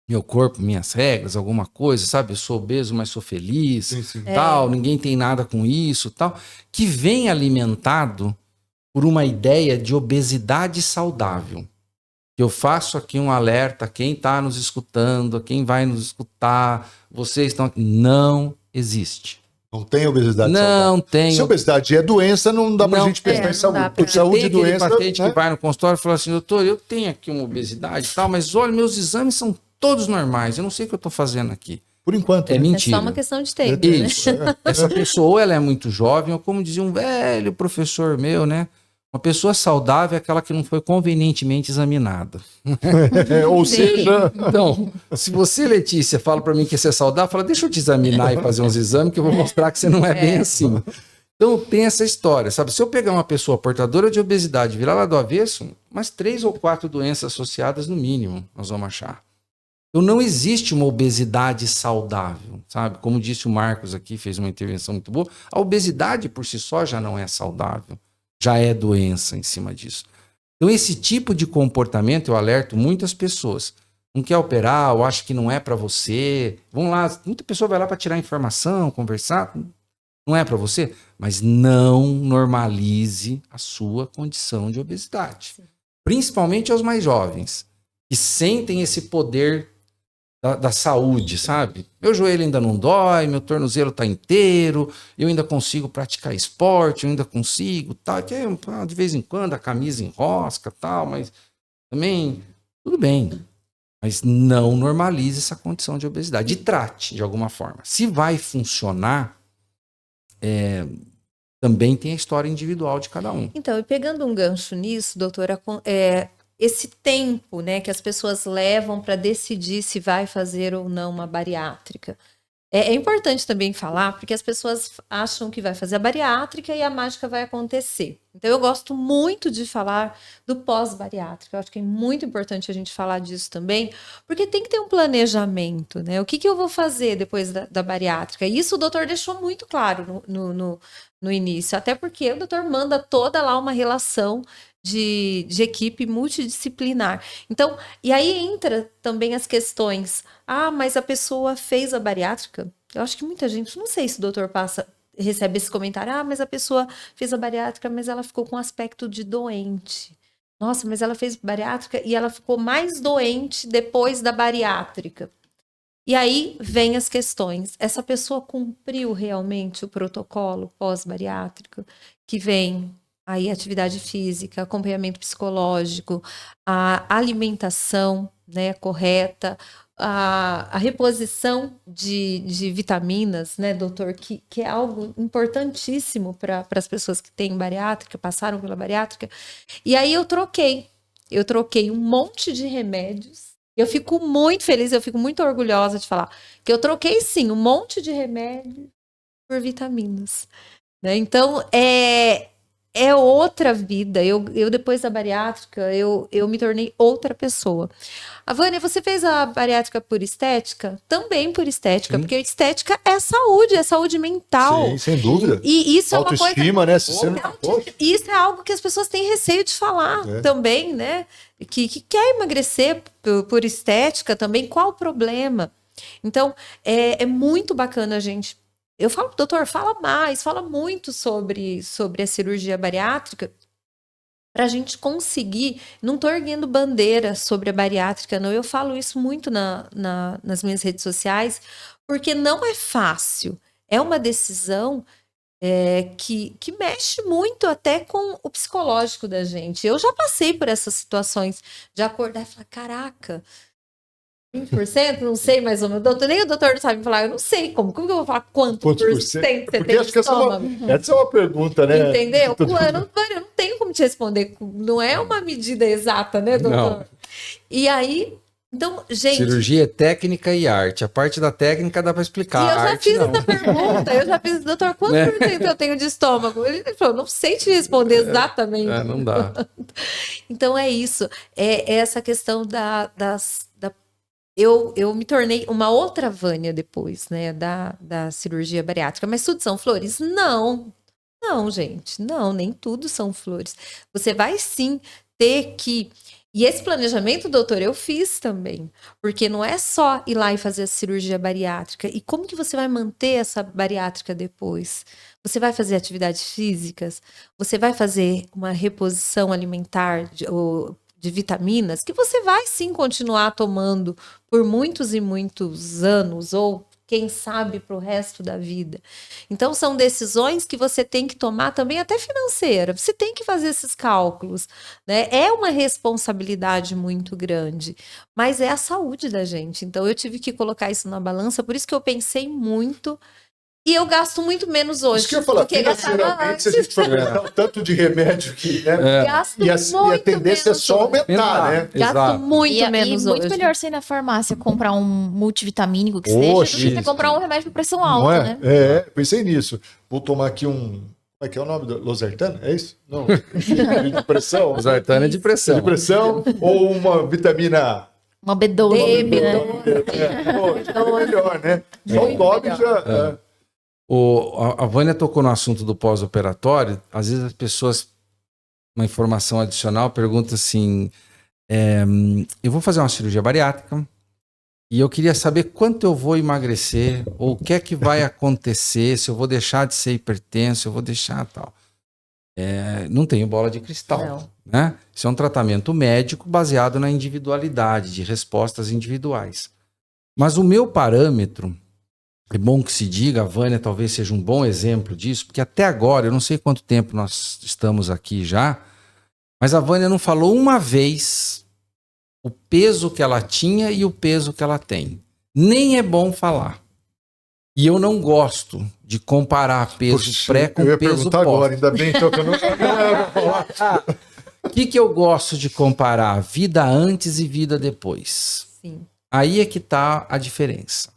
Meu corpo, minhas regras, alguma coisa, sabe? Eu sou obeso, mas sou feliz, tal. Ninguém tem nada com isso, tal. Que vem alimentado por uma ideia de obesidade saudável. Eu faço aqui um alerta a quem está nos escutando, a quem vai nos escutar. Vocês estão aqui. Não existe. Não tem obesidade não saudável. Tem. Se obesidade é doença, não dá pra gente pensar em saúde. Porque saúde e doença... Tem paciente que vai no consultório e fala assim, doutor, eu tenho aqui uma obesidade e tal, mas olha, meus exames são todos normais. Eu não sei o que eu estou fazendo aqui. Por enquanto. É mentira. É só uma questão de tempo, Isso. né? Essa pessoa, ou ela é muito jovem, ou como dizia um velho professor meu, né? Uma pessoa saudável é aquela que não foi convenientemente examinada. Ou seja... Então, se você, Letícia, fala para mim que você é saudável, fala, deixa eu te examinar e fazer uns exames que eu vou mostrar que você não é bem assim. Então, tem essa história, sabe? Se eu pegar uma pessoa portadora de obesidade e virar lá do avesso, umas 3 ou 4 doenças associadas no mínimo, nós vamos achar. Então, não existe uma obesidade saudável, sabe? Como disse o Marcos aqui, fez uma intervenção muito boa, a obesidade por si só já não é saudável. Já é doença em cima disso. Então, esse tipo de comportamento, eu alerto muitas pessoas. Não quer operar, ou acha que não é para você. Vão lá, muita pessoa vai lá para tirar informação, conversar. Não é para você, mas não normalize a sua condição de obesidade. Sim. Principalmente aos mais jovens, que sentem esse poder da saúde, sabe? Meu joelho ainda não dói, meu tornozelo está inteiro, eu ainda consigo praticar esporte, eu ainda consigo, tal, que de vez em quando a camisa enrosca, tal, mas também tudo bem. Mas não normalize essa condição de obesidade e trate de alguma forma. Se vai funcionar, também tem a história individual de cada um. Então, e pegando um gancho nisso, doutora, esse tempo, né, que as pessoas levam para decidir se vai fazer ou não uma bariátrica. É importante também falar, porque as pessoas acham que vai fazer a bariátrica e a mágica vai acontecer. Então, eu gosto muito de falar do pós-bariátrica. Eu acho que é muito importante a gente falar disso também, porque tem que ter um planejamento, né? O que eu vou fazer depois da bariátrica? Isso o doutor deixou muito claro no início, até porque o doutor manda toda lá uma relação de equipe multidisciplinar. Então, e aí entra também as questões. Ah, mas a pessoa fez a bariátrica? Eu acho que muita gente, não sei se o doutor recebe esse comentário. Ah, mas a pessoa fez a bariátrica, mas ela ficou com aspecto de doente. Nossa, mas ela fez bariátrica e ela ficou mais doente depois da bariátrica. E aí vem as questões. Essa pessoa cumpriu realmente o protocolo pós-bariátrico, que vem aí atividade física, acompanhamento psicológico, a alimentação, né, correta, a reposição de vitaminas, né, doutor, que é algo importantíssimo para as pessoas que têm bariátrica, passaram pela bariátrica. E aí eu troquei um monte de remédios. Eu fico muito feliz, eu fico muito orgulhosa de falar que eu troquei sim um monte de remédio por vitaminas, né? Então é outra vida. Eu depois da bariátrica, eu me tornei outra pessoa. A Vânia, você fez a bariátrica por estética? Também por estética, Sim. porque estética é saúde mental. Sim, sem dúvida. E isso é uma coisa... Autoestima, né? Se você não... Poxa. Isso é algo que as pessoas têm receio de falar também, né? Que quer emagrecer por estética também. Qual o problema? Então, é muito bacana a gente... Eu falo, doutor, fala muito sobre a cirurgia bariátrica para a gente conseguir... Não estou erguendo bandeira sobre a bariátrica, não. Eu falo isso muito nas minhas redes sociais, porque não é fácil. É uma decisão que mexe muito até com o psicológico da gente. Eu já passei por essas situações de acordar e falar, caraca... 20%? Não sei mais ou menos. Nem o doutor não sabe falar, eu não sei como. Como que eu vou falar quantos por cento você Porque tem acho que essa é uma pergunta, né? Entendeu? Eu não tenho como te responder. Não é uma medida exata, né, doutor? Não. E aí, então, gente... Cirurgia é técnica e arte. A parte da técnica dá para explicar. E eu já fiz não. essa pergunta. Doutor, quantos por cento eu tenho de estômago? Ele falou, não sei te responder exatamente. Não dá. Então, é isso. É essa questão Eu me tornei uma outra Vânia depois, né, da cirurgia bariátrica. Mas tudo são flores? Não, gente, não, nem tudo são flores. Você vai sim ter que... E esse planejamento, doutor, eu fiz também. Porque não é só ir lá e fazer a cirurgia bariátrica. E como que você vai manter essa bariátrica depois? Você vai fazer atividades físicas? Você vai fazer uma reposição alimentar de vitaminas, que você vai sim continuar tomando por muitos e muitos anos, ou quem sabe para o resto da vida. Então, são decisões que você tem que tomar também, até financeira. Você tem que fazer esses cálculos, né? É uma responsabilidade muito grande, mas é a saúde da gente. Então, eu tive que colocar isso na balança, por isso que eu pensei muito. E eu gasto muito menos hoje. Isso que eu ia falar, financeiramente, se a gente for pensar o tanto de remédio que... Né? E a tendência é só aumentar, né? Gasto muito menos hoje. E muito melhor você ir na farmácia comprar um multivitamínico que seja, do que você comprar um remédio para pressão alta, né? Pensei nisso. Vou tomar aqui Como é que é o nome? Losartano? É isso? Não. De pressão? Losartano é de pressão. De pressão ou uma vitamina... Uma B12, né? É melhor, né? Só o nome já... A Vânia tocou no assunto do pós-operatório. Às vezes as pessoas, uma informação adicional, perguntam assim, eu vou fazer uma cirurgia bariátrica e eu queria saber quanto eu vou emagrecer, ou o que é que vai acontecer, se eu vou deixar de ser hipertenso, se eu vou deixar tal. Não tenho bola de cristal, né? Isso é um tratamento médico baseado na individualidade, de respostas individuais. Mas o meu parâmetro, é bom que se diga, a Vânia talvez seja um bom exemplo disso, porque até agora, eu não sei quanto tempo nós estamos aqui já, mas a Vânia não falou uma vez o peso que ela tinha e o peso que ela tem. Nem é bom falar. E eu não gosto de comparar peso pré com peso pós. Agora, ainda bem então, que eu não vou falar. O que eu gosto de comparar? Vida antes e vida depois. Sim. Aí é que está a diferença.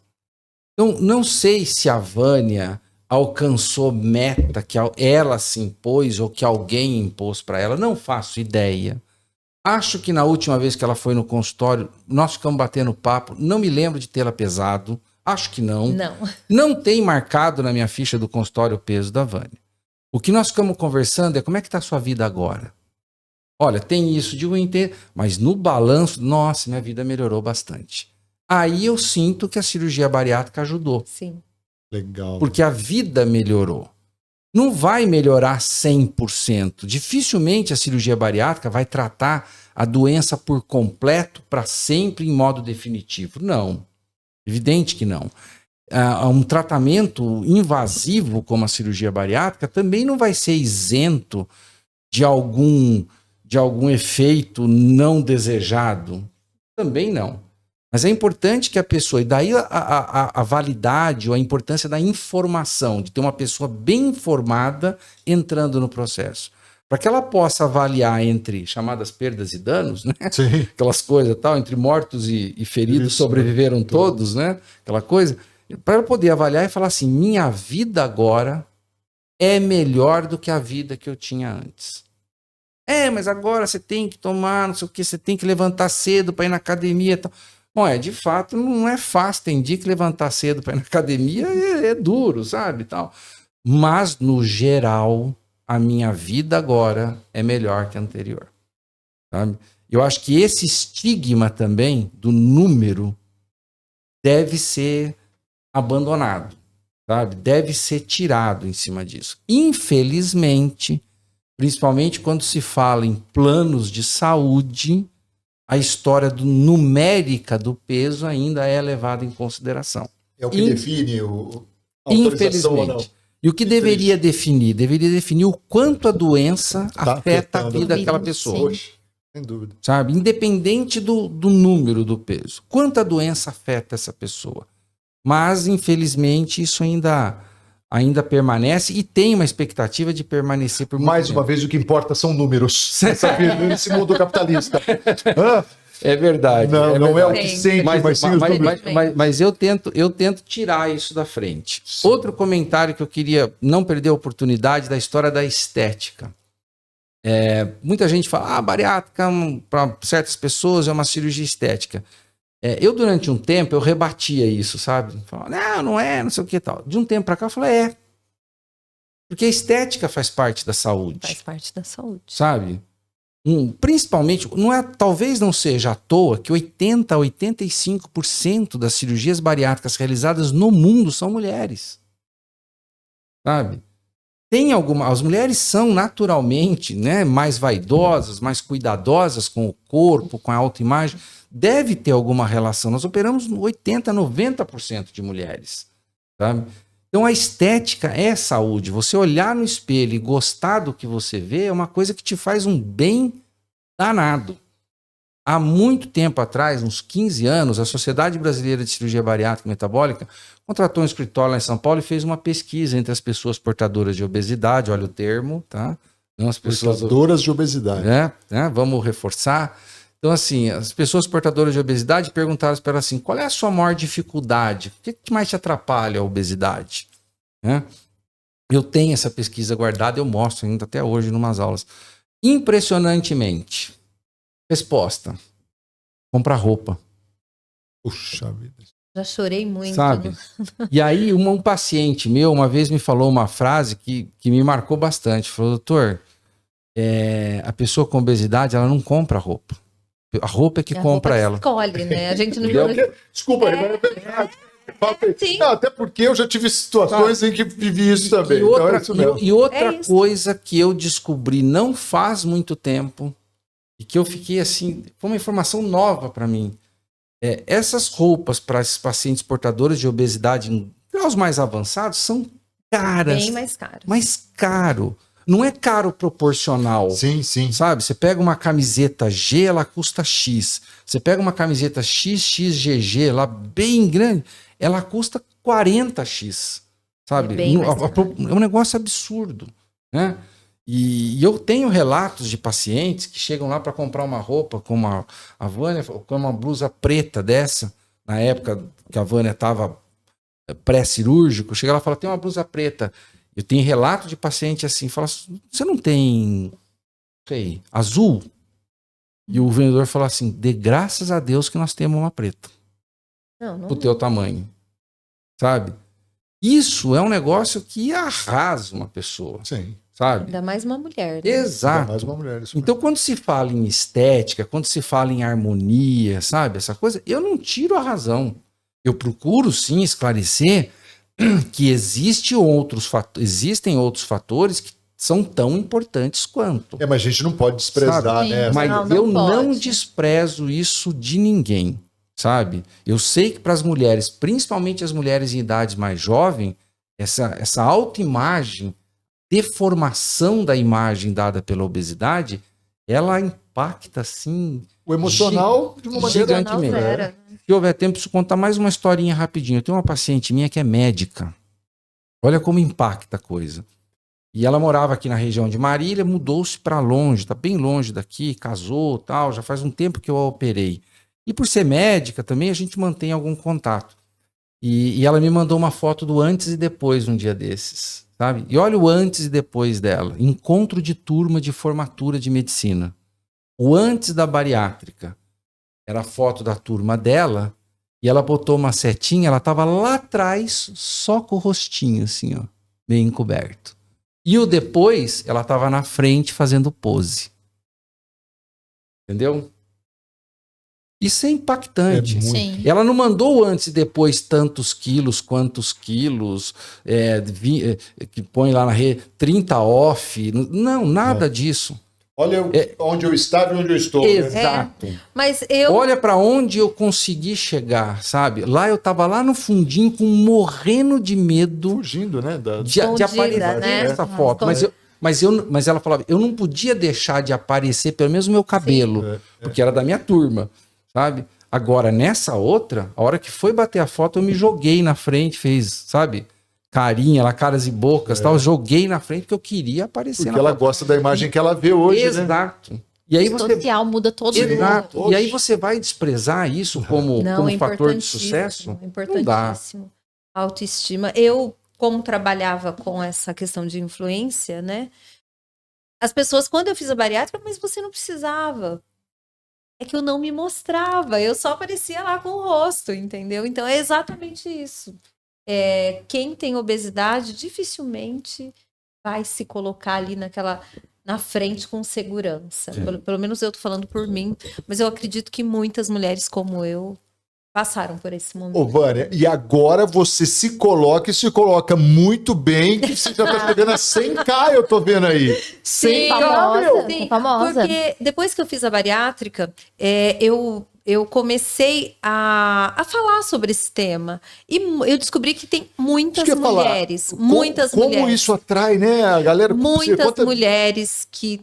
Então, não sei se a Vânia alcançou meta que ela se impôs ou que alguém impôs para ela, não faço ideia. Acho que na última vez que ela foi no consultório, nós ficamos batendo papo, não me lembro de tê-la pesado, acho que não. Não. Não tem marcado na minha ficha do consultório o peso da Vânia. O que nós ficamos conversando é como é que está a sua vida agora. Olha, tem isso de inteiro, mas no balanço, nossa, minha vida melhorou bastante. Aí eu sinto que a cirurgia bariátrica ajudou, Sim. Legal. porque a vida melhorou. Não vai melhorar 100%. Dificilmente a cirurgia bariátrica vai tratar a doença por completo para sempre em modo definitivo. Não. Evidente que não. Um tratamento invasivo como a cirurgia bariátrica também não vai ser isento de algum efeito não desejado. Também não. Mas é importante que a pessoa, e daí a validade ou a importância da informação, de ter uma pessoa bem informada entrando no processo. Para que ela possa avaliar entre chamadas perdas e danos, né? Sim. Aquelas coisas tal, entre mortos e feridos Isso, sobreviveram todos, né? Aquela coisa. Para ela poder avaliar e falar assim, minha vida agora é melhor do que a vida que eu tinha antes. Mas agora você tem que tomar, não sei o que, você tem que levantar cedo para ir na academia e tal. Bom, de fato, não é fácil. Tem dia que levantar cedo para ir na academia é duro, sabe? Tal. Mas, no geral, a minha vida agora é melhor que a anterior. Sabe? Eu acho que esse estigma também do número deve ser abandonado, sabe? Deve ser tirado em cima disso. Infelizmente, principalmente quando se fala em planos de saúde, a história numérica do peso ainda é levada em consideração. É o que define a autorização ou não. Infelizmente. E o que deveria definir? Deveria definir o quanto a doença afeta a vida daquela pessoa. Hoje, sem dúvida. Sabe? Independente do número do peso. Quanto a doença afeta essa pessoa. Mas, infelizmente, isso ainda permanece e tem uma expectativa de permanecer por muito Mais tempo. uma vez, o que importa são números. Nesse mundo capitalista. É verdade. Não é o verdade. que sente, mas sim os números. Mas eu tento tirar isso da frente. Sim. Outro comentário que eu queria não perder a oportunidade da história da estética. Muita gente fala, bariátrica para certas pessoas é uma cirurgia estética. Eu, durante um tempo, eu rebatia isso, sabe? Falava, não é, não sei o que e tal. De um tempo para cá, eu falei, porque a estética faz parte da saúde. Faz parte da saúde. Sabe? Principalmente, talvez não seja à toa que 80% a 85% das cirurgias bariátricas realizadas no mundo são mulheres. Sabe? As mulheres são naturalmente, né, mais vaidosas, mais cuidadosas com o corpo, com a autoimagem. Deve ter alguma relação. Nós operamos 80%, 90% de mulheres. Sabe? Então a estética é saúde. Você olhar no espelho e gostar do que você vê é uma coisa que te faz um bem danado. Há muito tempo atrás, uns 15 anos, a Sociedade Brasileira de Cirurgia Bariátrica e Metabólica contratou um escritório lá em São Paulo e fez uma pesquisa entre as pessoas portadoras de obesidade, olha o termo, tá? Não as pessoas portadoras de obesidade. Vamos reforçar. Então, assim, as pessoas portadoras de obesidade perguntaram para ela assim, qual é a sua maior dificuldade? O que mais te atrapalha a obesidade? Eu tenho essa pesquisa guardada, eu mostro ainda até hoje em umas aulas. Impressionantemente. Resposta. Comprar roupa. Puxa vida. Já chorei muito. Sabe? E aí, um paciente meu uma vez me falou uma frase que me marcou bastante. Falou, doutor, a pessoa com obesidade, ela não compra roupa. A roupa é que compra ela. Escolhe, né? A gente não... Desculpa, mas é verdade. Não, até porque eu já tive situações em que vivi isso também. E outra coisa que eu descobri não faz muito tempo, e que eu fiquei assim, foi uma informação nova para mim. Essas roupas para esses pacientes portadores de obesidade em graus mais avançados são caras. Bem mais caras. Mais caro. Não é caro proporcional. Sim, sim. Sabe? Você pega uma camiseta G, ela custa X. Você pega uma camiseta XXGG, lá bem grande, ela custa 40X. Sabe? É um negócio absurdo, né? E eu tenho relatos de pacientes que chegam lá para comprar uma roupa, como a Vânia, com uma blusa preta dessa, na época que a Vânia estava pré-cirúrgico, chega lá e fala, tem uma blusa preta. Eu tenho relato de paciente assim, fala, você não tem, não sei, azul? E o vendedor fala assim, dê graças a Deus que nós temos uma preta. Não Pro teu tamanho. Sabe? Isso é um negócio que arrasa uma pessoa. Sim. Sabe? Ainda mais uma mulher. Né? Exato. Ainda mais uma mulher, isso Então, mesmo. quando se fala em estética, quando se fala em harmonia, sabe? Essa coisa, eu não tiro a razão. Eu procuro, sim, esclarecer que existem outros fatores que são tão importantes quanto. Mas a gente não pode desprezar, Sabe? né? Mas Não eu não pode. desprezo isso de ninguém, sabe? Eu sei que para as mulheres, principalmente as mulheres em idades mais jovens, essa autoimagem, deformação da imagem dada pela obesidade, ela impacta, assim, O emocional, de uma maneira... gigantemente. Não, zero. Se houver tempo, preciso contar mais uma historinha rapidinho. Eu tenho uma paciente minha que é médica. Olha como impacta a coisa. E ela morava aqui na região de Marília, mudou-se para longe, tá bem longe daqui, casou, tal, já faz um tempo que eu a operei. E por ser médica também, a gente mantém algum contato. E ela me mandou uma foto do antes e depois um dia desses, sabe? E olha o antes e depois dela. Encontro de turma de formatura de medicina. O antes da bariátrica era a foto da turma dela e ela botou uma setinha, ela tava lá atrás só com o rostinho assim, ó, meio encoberto. E o depois, ela tava na frente fazendo pose. Entendeu? Isso é impactante. É muito. Sim. Ela não mandou antes e depois tantos quilos, quantos quilos, que põe lá na rede, 30 off. Não, nada disso. Olha onde eu estava e onde eu estou. Né? Exato. Mas eu. Olha para onde eu consegui chegar, sabe? Lá eu tava lá no fundinho, morrendo de medo Fugindo, né? de Escondida, aparecer né? nessa foto. Mas ela falava, eu não podia deixar de aparecer pelo menos o meu cabelo, porque era da minha turma, sabe? Agora, nessa outra, a hora que foi bater a foto, eu me joguei na frente, fez, sabe? Carinha lá, caras e bocas, tal. Joguei na frente porque eu queria aparecer Porque na ela foto. gosta da imagem que ela vê hoje, né? Exato. E aí O você... social muda todo mundo. Exato. E aí você vai desprezar isso como É fator de importantíssimo, sucesso? é Não dá. importantíssimo. Autoestima. Eu, como trabalhava com essa questão de influência, né? As pessoas, quando eu fiz a bariátrica, mas você não precisava. É que eu não me mostrava, eu só aparecia lá com o rosto, entendeu? Então é exatamente isso. Quem tem obesidade dificilmente vai se colocar ali na frente com segurança. Pelo menos eu tô falando por mim, mas eu acredito que muitas mulheres como eu passaram por esse momento. Ô, Vânia, e agora você se coloca e se coloca muito bem, que você já tá chegando a 100K, eu tô vendo aí. 100K, meu! Sim, famosa. porque depois que eu fiz a bariátrica, eu comecei a falar sobre esse tema. E eu descobri que tem muitas Isso que eu ia falar. mulheres, muitas Como mulheres. isso atrai, né, a galera? Muitas Conta- mulheres que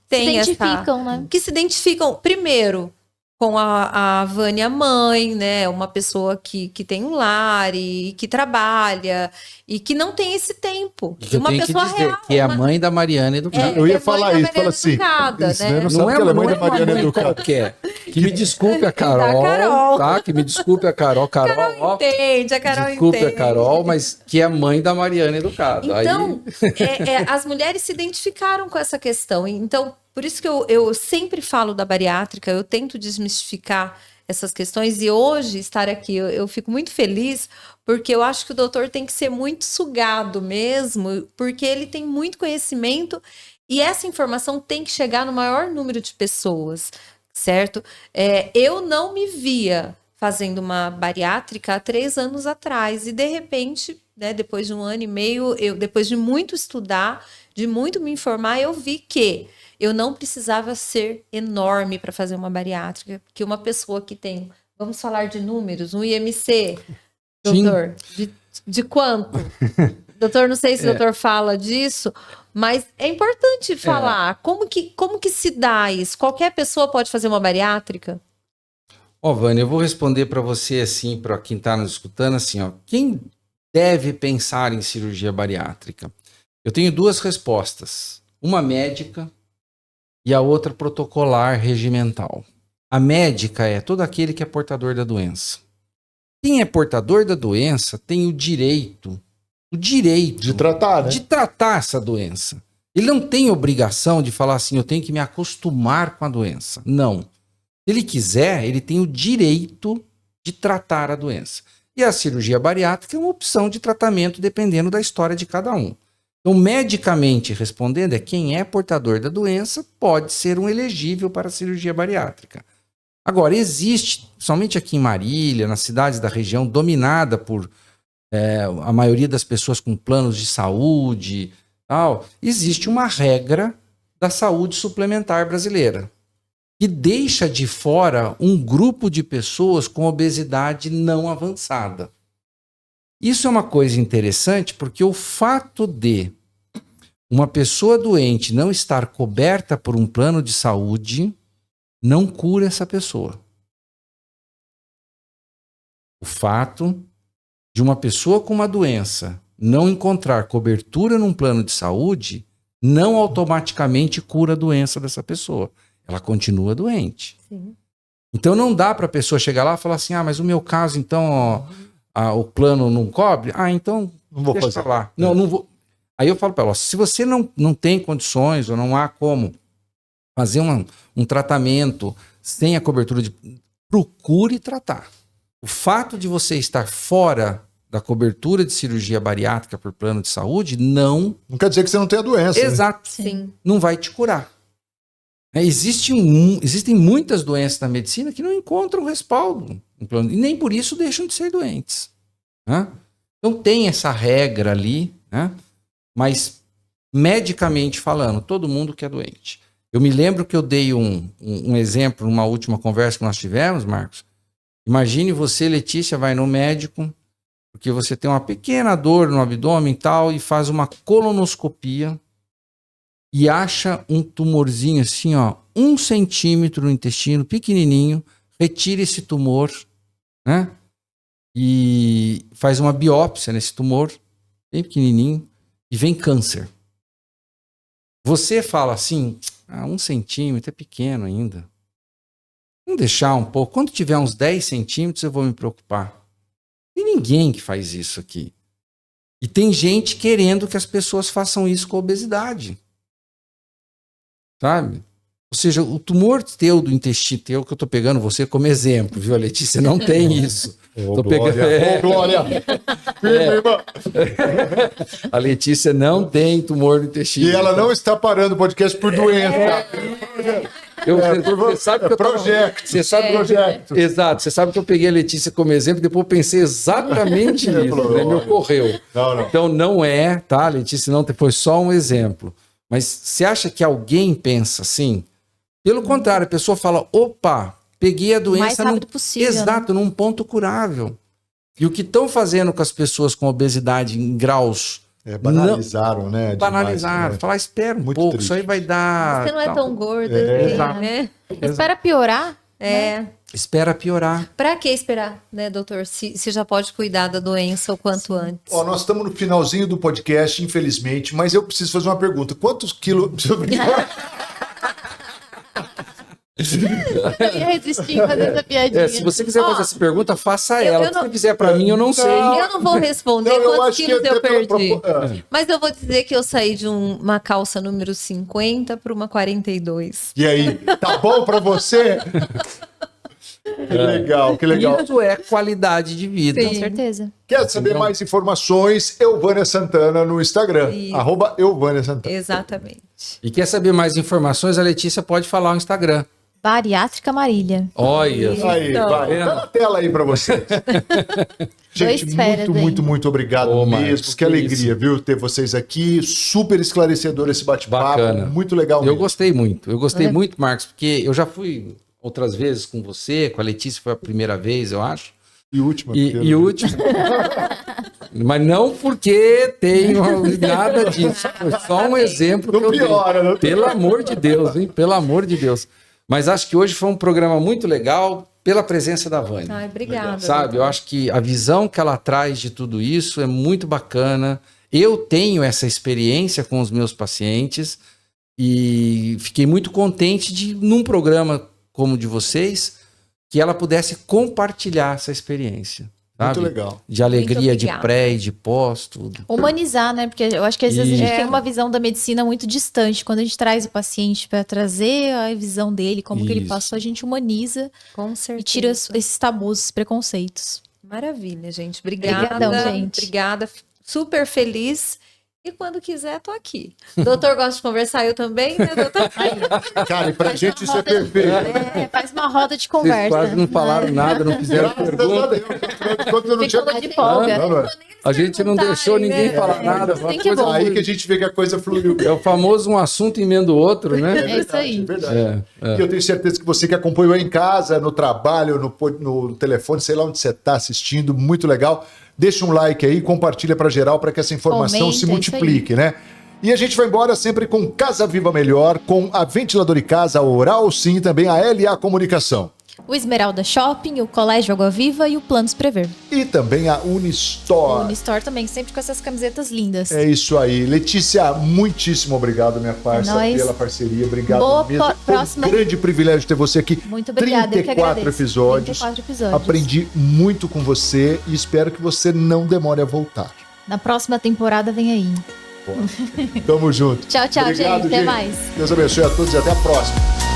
têm identificam, né? que se identificam, primeiro, com a Vânia mãe, né? Uma pessoa que tem um lar e que trabalha e que não tem esse tempo. Que eu Uma tenho que pessoa dizer real. que é a mãe da Mariana Educada. Eu ia é falar mãe isso, da fala assim. educada, Isso, né? né? Não sabe que ela é mãe da Mariana mãe Educada. qualquer. Que me desculpe a Carol, Carol. tá? Que me desculpe a Carol. Carol, ó, Entende, a Carol desculpe entende. a Carol, mas que é mãe da Mariana Educada. Então, as mulheres se identificaram com essa questão. Então, por isso que eu sempre falo da bariátrica, eu tento desmistificar essas questões. E hoje, estar aqui, eu fico muito feliz, porque eu acho que o doutor tem que ser muito sugado mesmo, porque ele tem muito conhecimento e essa informação tem que chegar no maior número de pessoas, certo? Eu não me via fazendo uma bariátrica há 3 anos atrás e, de repente, né, depois de 1 ano e meio, depois de muito estudar, de muito me informar, eu vi que eu não precisava ser enorme para fazer uma bariátrica, porque uma pessoa que tem, vamos falar de números, um IMC, doutor, de quanto? Doutor, não sei se o doutor fala disso, mas é importante falar. Como que se dá isso? Qualquer pessoa pode fazer uma bariátrica? Ó, Vânia, eu vou responder para você assim, para quem está nos escutando, assim, ó. Quem deve pensar em cirurgia bariátrica? Eu tenho 2 respostas. Uma médica e a outra protocolar regimental. A médica é todo aquele que é portador da doença. Quem é portador da doença tem o direito De tratar, né? de tratar essa doença. Ele não tem obrigação de falar assim, eu tenho que me acostumar com a doença. Não. Se ele quiser, ele tem o direito de tratar a doença. E a cirurgia bariátrica é uma opção de tratamento dependendo da história de cada um. Então, medicamente respondendo, quem é portador da doença pode ser um elegível para a cirurgia bariátrica. Agora, existe, somente aqui em Marília, nas cidades da região, dominada por a maioria das pessoas com planos de saúde, tal, existe uma regra da saúde suplementar brasileira, que deixa de fora um grupo de pessoas com obesidade não avançada. Isso é uma coisa interessante porque o fato de uma pessoa doente não estar coberta por um plano de saúde não cura essa pessoa. O fato de uma pessoa com uma doença não encontrar cobertura num plano de saúde não automaticamente cura a doença dessa pessoa. Ela continua doente. Sim. Então não dá para a pessoa chegar lá e falar assim, mas o meu caso então o plano não cobre? Então Não vou deixa fazer. pra lá. Não vou. Aí eu falo para ela, se você não tem condições ou não há como fazer um tratamento sem a cobertura procure tratar. O fato de você estar fora da cobertura de cirurgia bariátrica por plano de saúde não quer dizer que você não tem a doença. Né? Exato. Sim. Não vai te curar. Existem muitas doenças na medicina que não encontram respaldo no plano, e nem por isso deixam de ser doentes. Né? Então tem essa regra ali, né? Mas medicamente falando, todo mundo que é doente. Eu me lembro que eu dei um exemplo numa última conversa que nós tivemos, Marcos. Imagine você, Letícia, vai no médico, porque você tem uma pequena dor no abdômen e tal, e faz uma colonoscopia e acha um tumorzinho assim, 1 centímetro no intestino, pequenininho, retira esse tumor, né? E faz uma biópsia nesse tumor, bem pequenininho, e vem câncer. Você fala assim, 1 centímetro é pequeno ainda. Vamos deixar um pouco. Quando tiver uns 10 centímetros, eu vou me preocupar. Tem ninguém que faz isso aqui. E tem gente querendo que as pessoas façam isso com a obesidade. Sabe? Ou seja, o tumor teu do intestino teu, que eu estou pegando você como exemplo, viu? A Letícia não tem isso. Ô, Glória! A Letícia não tem tumor no intestino. E ela não está parando o podcast por doença. Você sabe que eu Project. Você sabe Project. Exato. Você sabe que eu peguei a Letícia como exemplo, depois eu pensei exatamente nisso, né? Me ocorreu. Não. Então não é, tá, Letícia? Não foi só um exemplo. Mas você acha que alguém pensa assim? Pelo contrário, a pessoa fala, opa, peguei a doença mais rápido possível, exato, num ponto curável. E o que estão fazendo com as pessoas com obesidade em graus... Banalizaram, né? Banalizaram. Demais, né? Falar, espera um Muito pouco, triste. isso aí vai dar... Você não é tal. tão gordo Exato. assim, né? Espera piorar. Espera piorar. Pra que esperar, né, doutor? Se já pode cuidar da doença o quanto antes. Ó, nós estamos no finalzinho do podcast, infelizmente, mas eu preciso fazer uma pergunta. Quantos quilos... Eu ia resistir em fazer essa piadinha. Se você quiser fazer essa pergunta, faça eu ela. não- Se você fizer pra mim, eu não sei. Eu não vou responder Não, eu quantos acho que quilos eu até pela perdi. Mas eu vou dizer que eu saí de uma calça número 50 para uma 42. E aí, tá bom pra você? Que legal, que legal. Isso é qualidade de vida. Com certeza. Quer saber mais informações? Euvânia Santana no Instagram. Isso. @Euvânia Santana. Exatamente. E quer saber mais informações? A Letícia pode falar no Instagram. Bariátrica Marília. Olha. Aí, Então. vai. Tá na tela aí pra vocês. Gente, Dois férias, muito, hein? muito, muito obrigado Ô, mesmo. Marcos, que que alegria, isso. viu? Ter vocês aqui. Super esclarecedor esse bate-papo. Bacana. Muito legal Eu mesmo. gostei muito. Eu gostei muito, Marcos, porque eu já fui outras vezes com você, com a Letícia foi a primeira vez, eu acho. E última. E o último. Mas não porque tem nada disso. Foi só um exemplo Não que eu dei. piora, não Pelo amor de Deus, hein? Pelo amor de Deus. Mas acho que hoje foi um programa muito legal pela presença da Vânia. Ai, obrigada. Sabe, eu acho que a visão que ela traz de tudo isso é muito bacana. Eu tenho essa experiência com os meus pacientes e fiquei muito contente de, num programa como o de vocês, que ela pudesse compartilhar essa experiência. sabe? Muito legal. De alegria de obrigada. pré e de pós, tudo. Humanizar, né? Porque eu acho que às vezes a gente Isso. tem uma visão da medicina muito distante. Quando a gente traz o paciente para trazer a visão dele, como que ele Isso. passou, a gente humaniza Com certeza. e tira esses tabus, esses preconceitos. Maravilha, gente. Obrigada. Obrigadão, gente. Obrigada. Super feliz. E quando quiser, tô aqui. Doutor gosta de conversar, eu também, né, doutor? Cara, e pra gente isso é perfeito. Faz uma roda de Vocês conversa. quase não falaram nada, não fizeram Graças a pergunta. Deus. Afinal de contas, eu não tinha... Ficou de folga. Não, não é. A gente não deixou ninguém né? falar nada. Isso Uma tem que é coisa bom. Aí que a gente vê que a coisa fluiu. É o famoso um assunto emenda o outro, né? É isso aí. É verdade. É. E eu tenho certeza que você que acompanhou em casa, no trabalho, no telefone, sei lá onde você está assistindo, muito legal. Deixa um like aí, compartilha para geral para que essa informação Comenta, se é multiplique, né? E a gente vai embora sempre com Casa Viva Melhor, com a Ventilador e Casa, a Oral Sim, também a LA Comunicação. O Esmeralda Shopping, o Colégio Água Viva e o Planos Prever. E também a O Unistore. Unistore também, sempre com essas camisetas lindas. É isso aí. Letícia, muitíssimo obrigado, minha parça, nóis. pela parceria. Obrigado Boa mesmo. Foi próxima. um grande privilégio ter você aqui. Muito obrigada, eu que 34 agradeço. episódios. 34 episódios. Aprendi muito com você e espero que você não demore a voltar. Na próxima temporada vem aí. Tamo junto. Tchau, tchau, Obrigado, gente. Até mais. Deus abençoe a todos e até a próxima.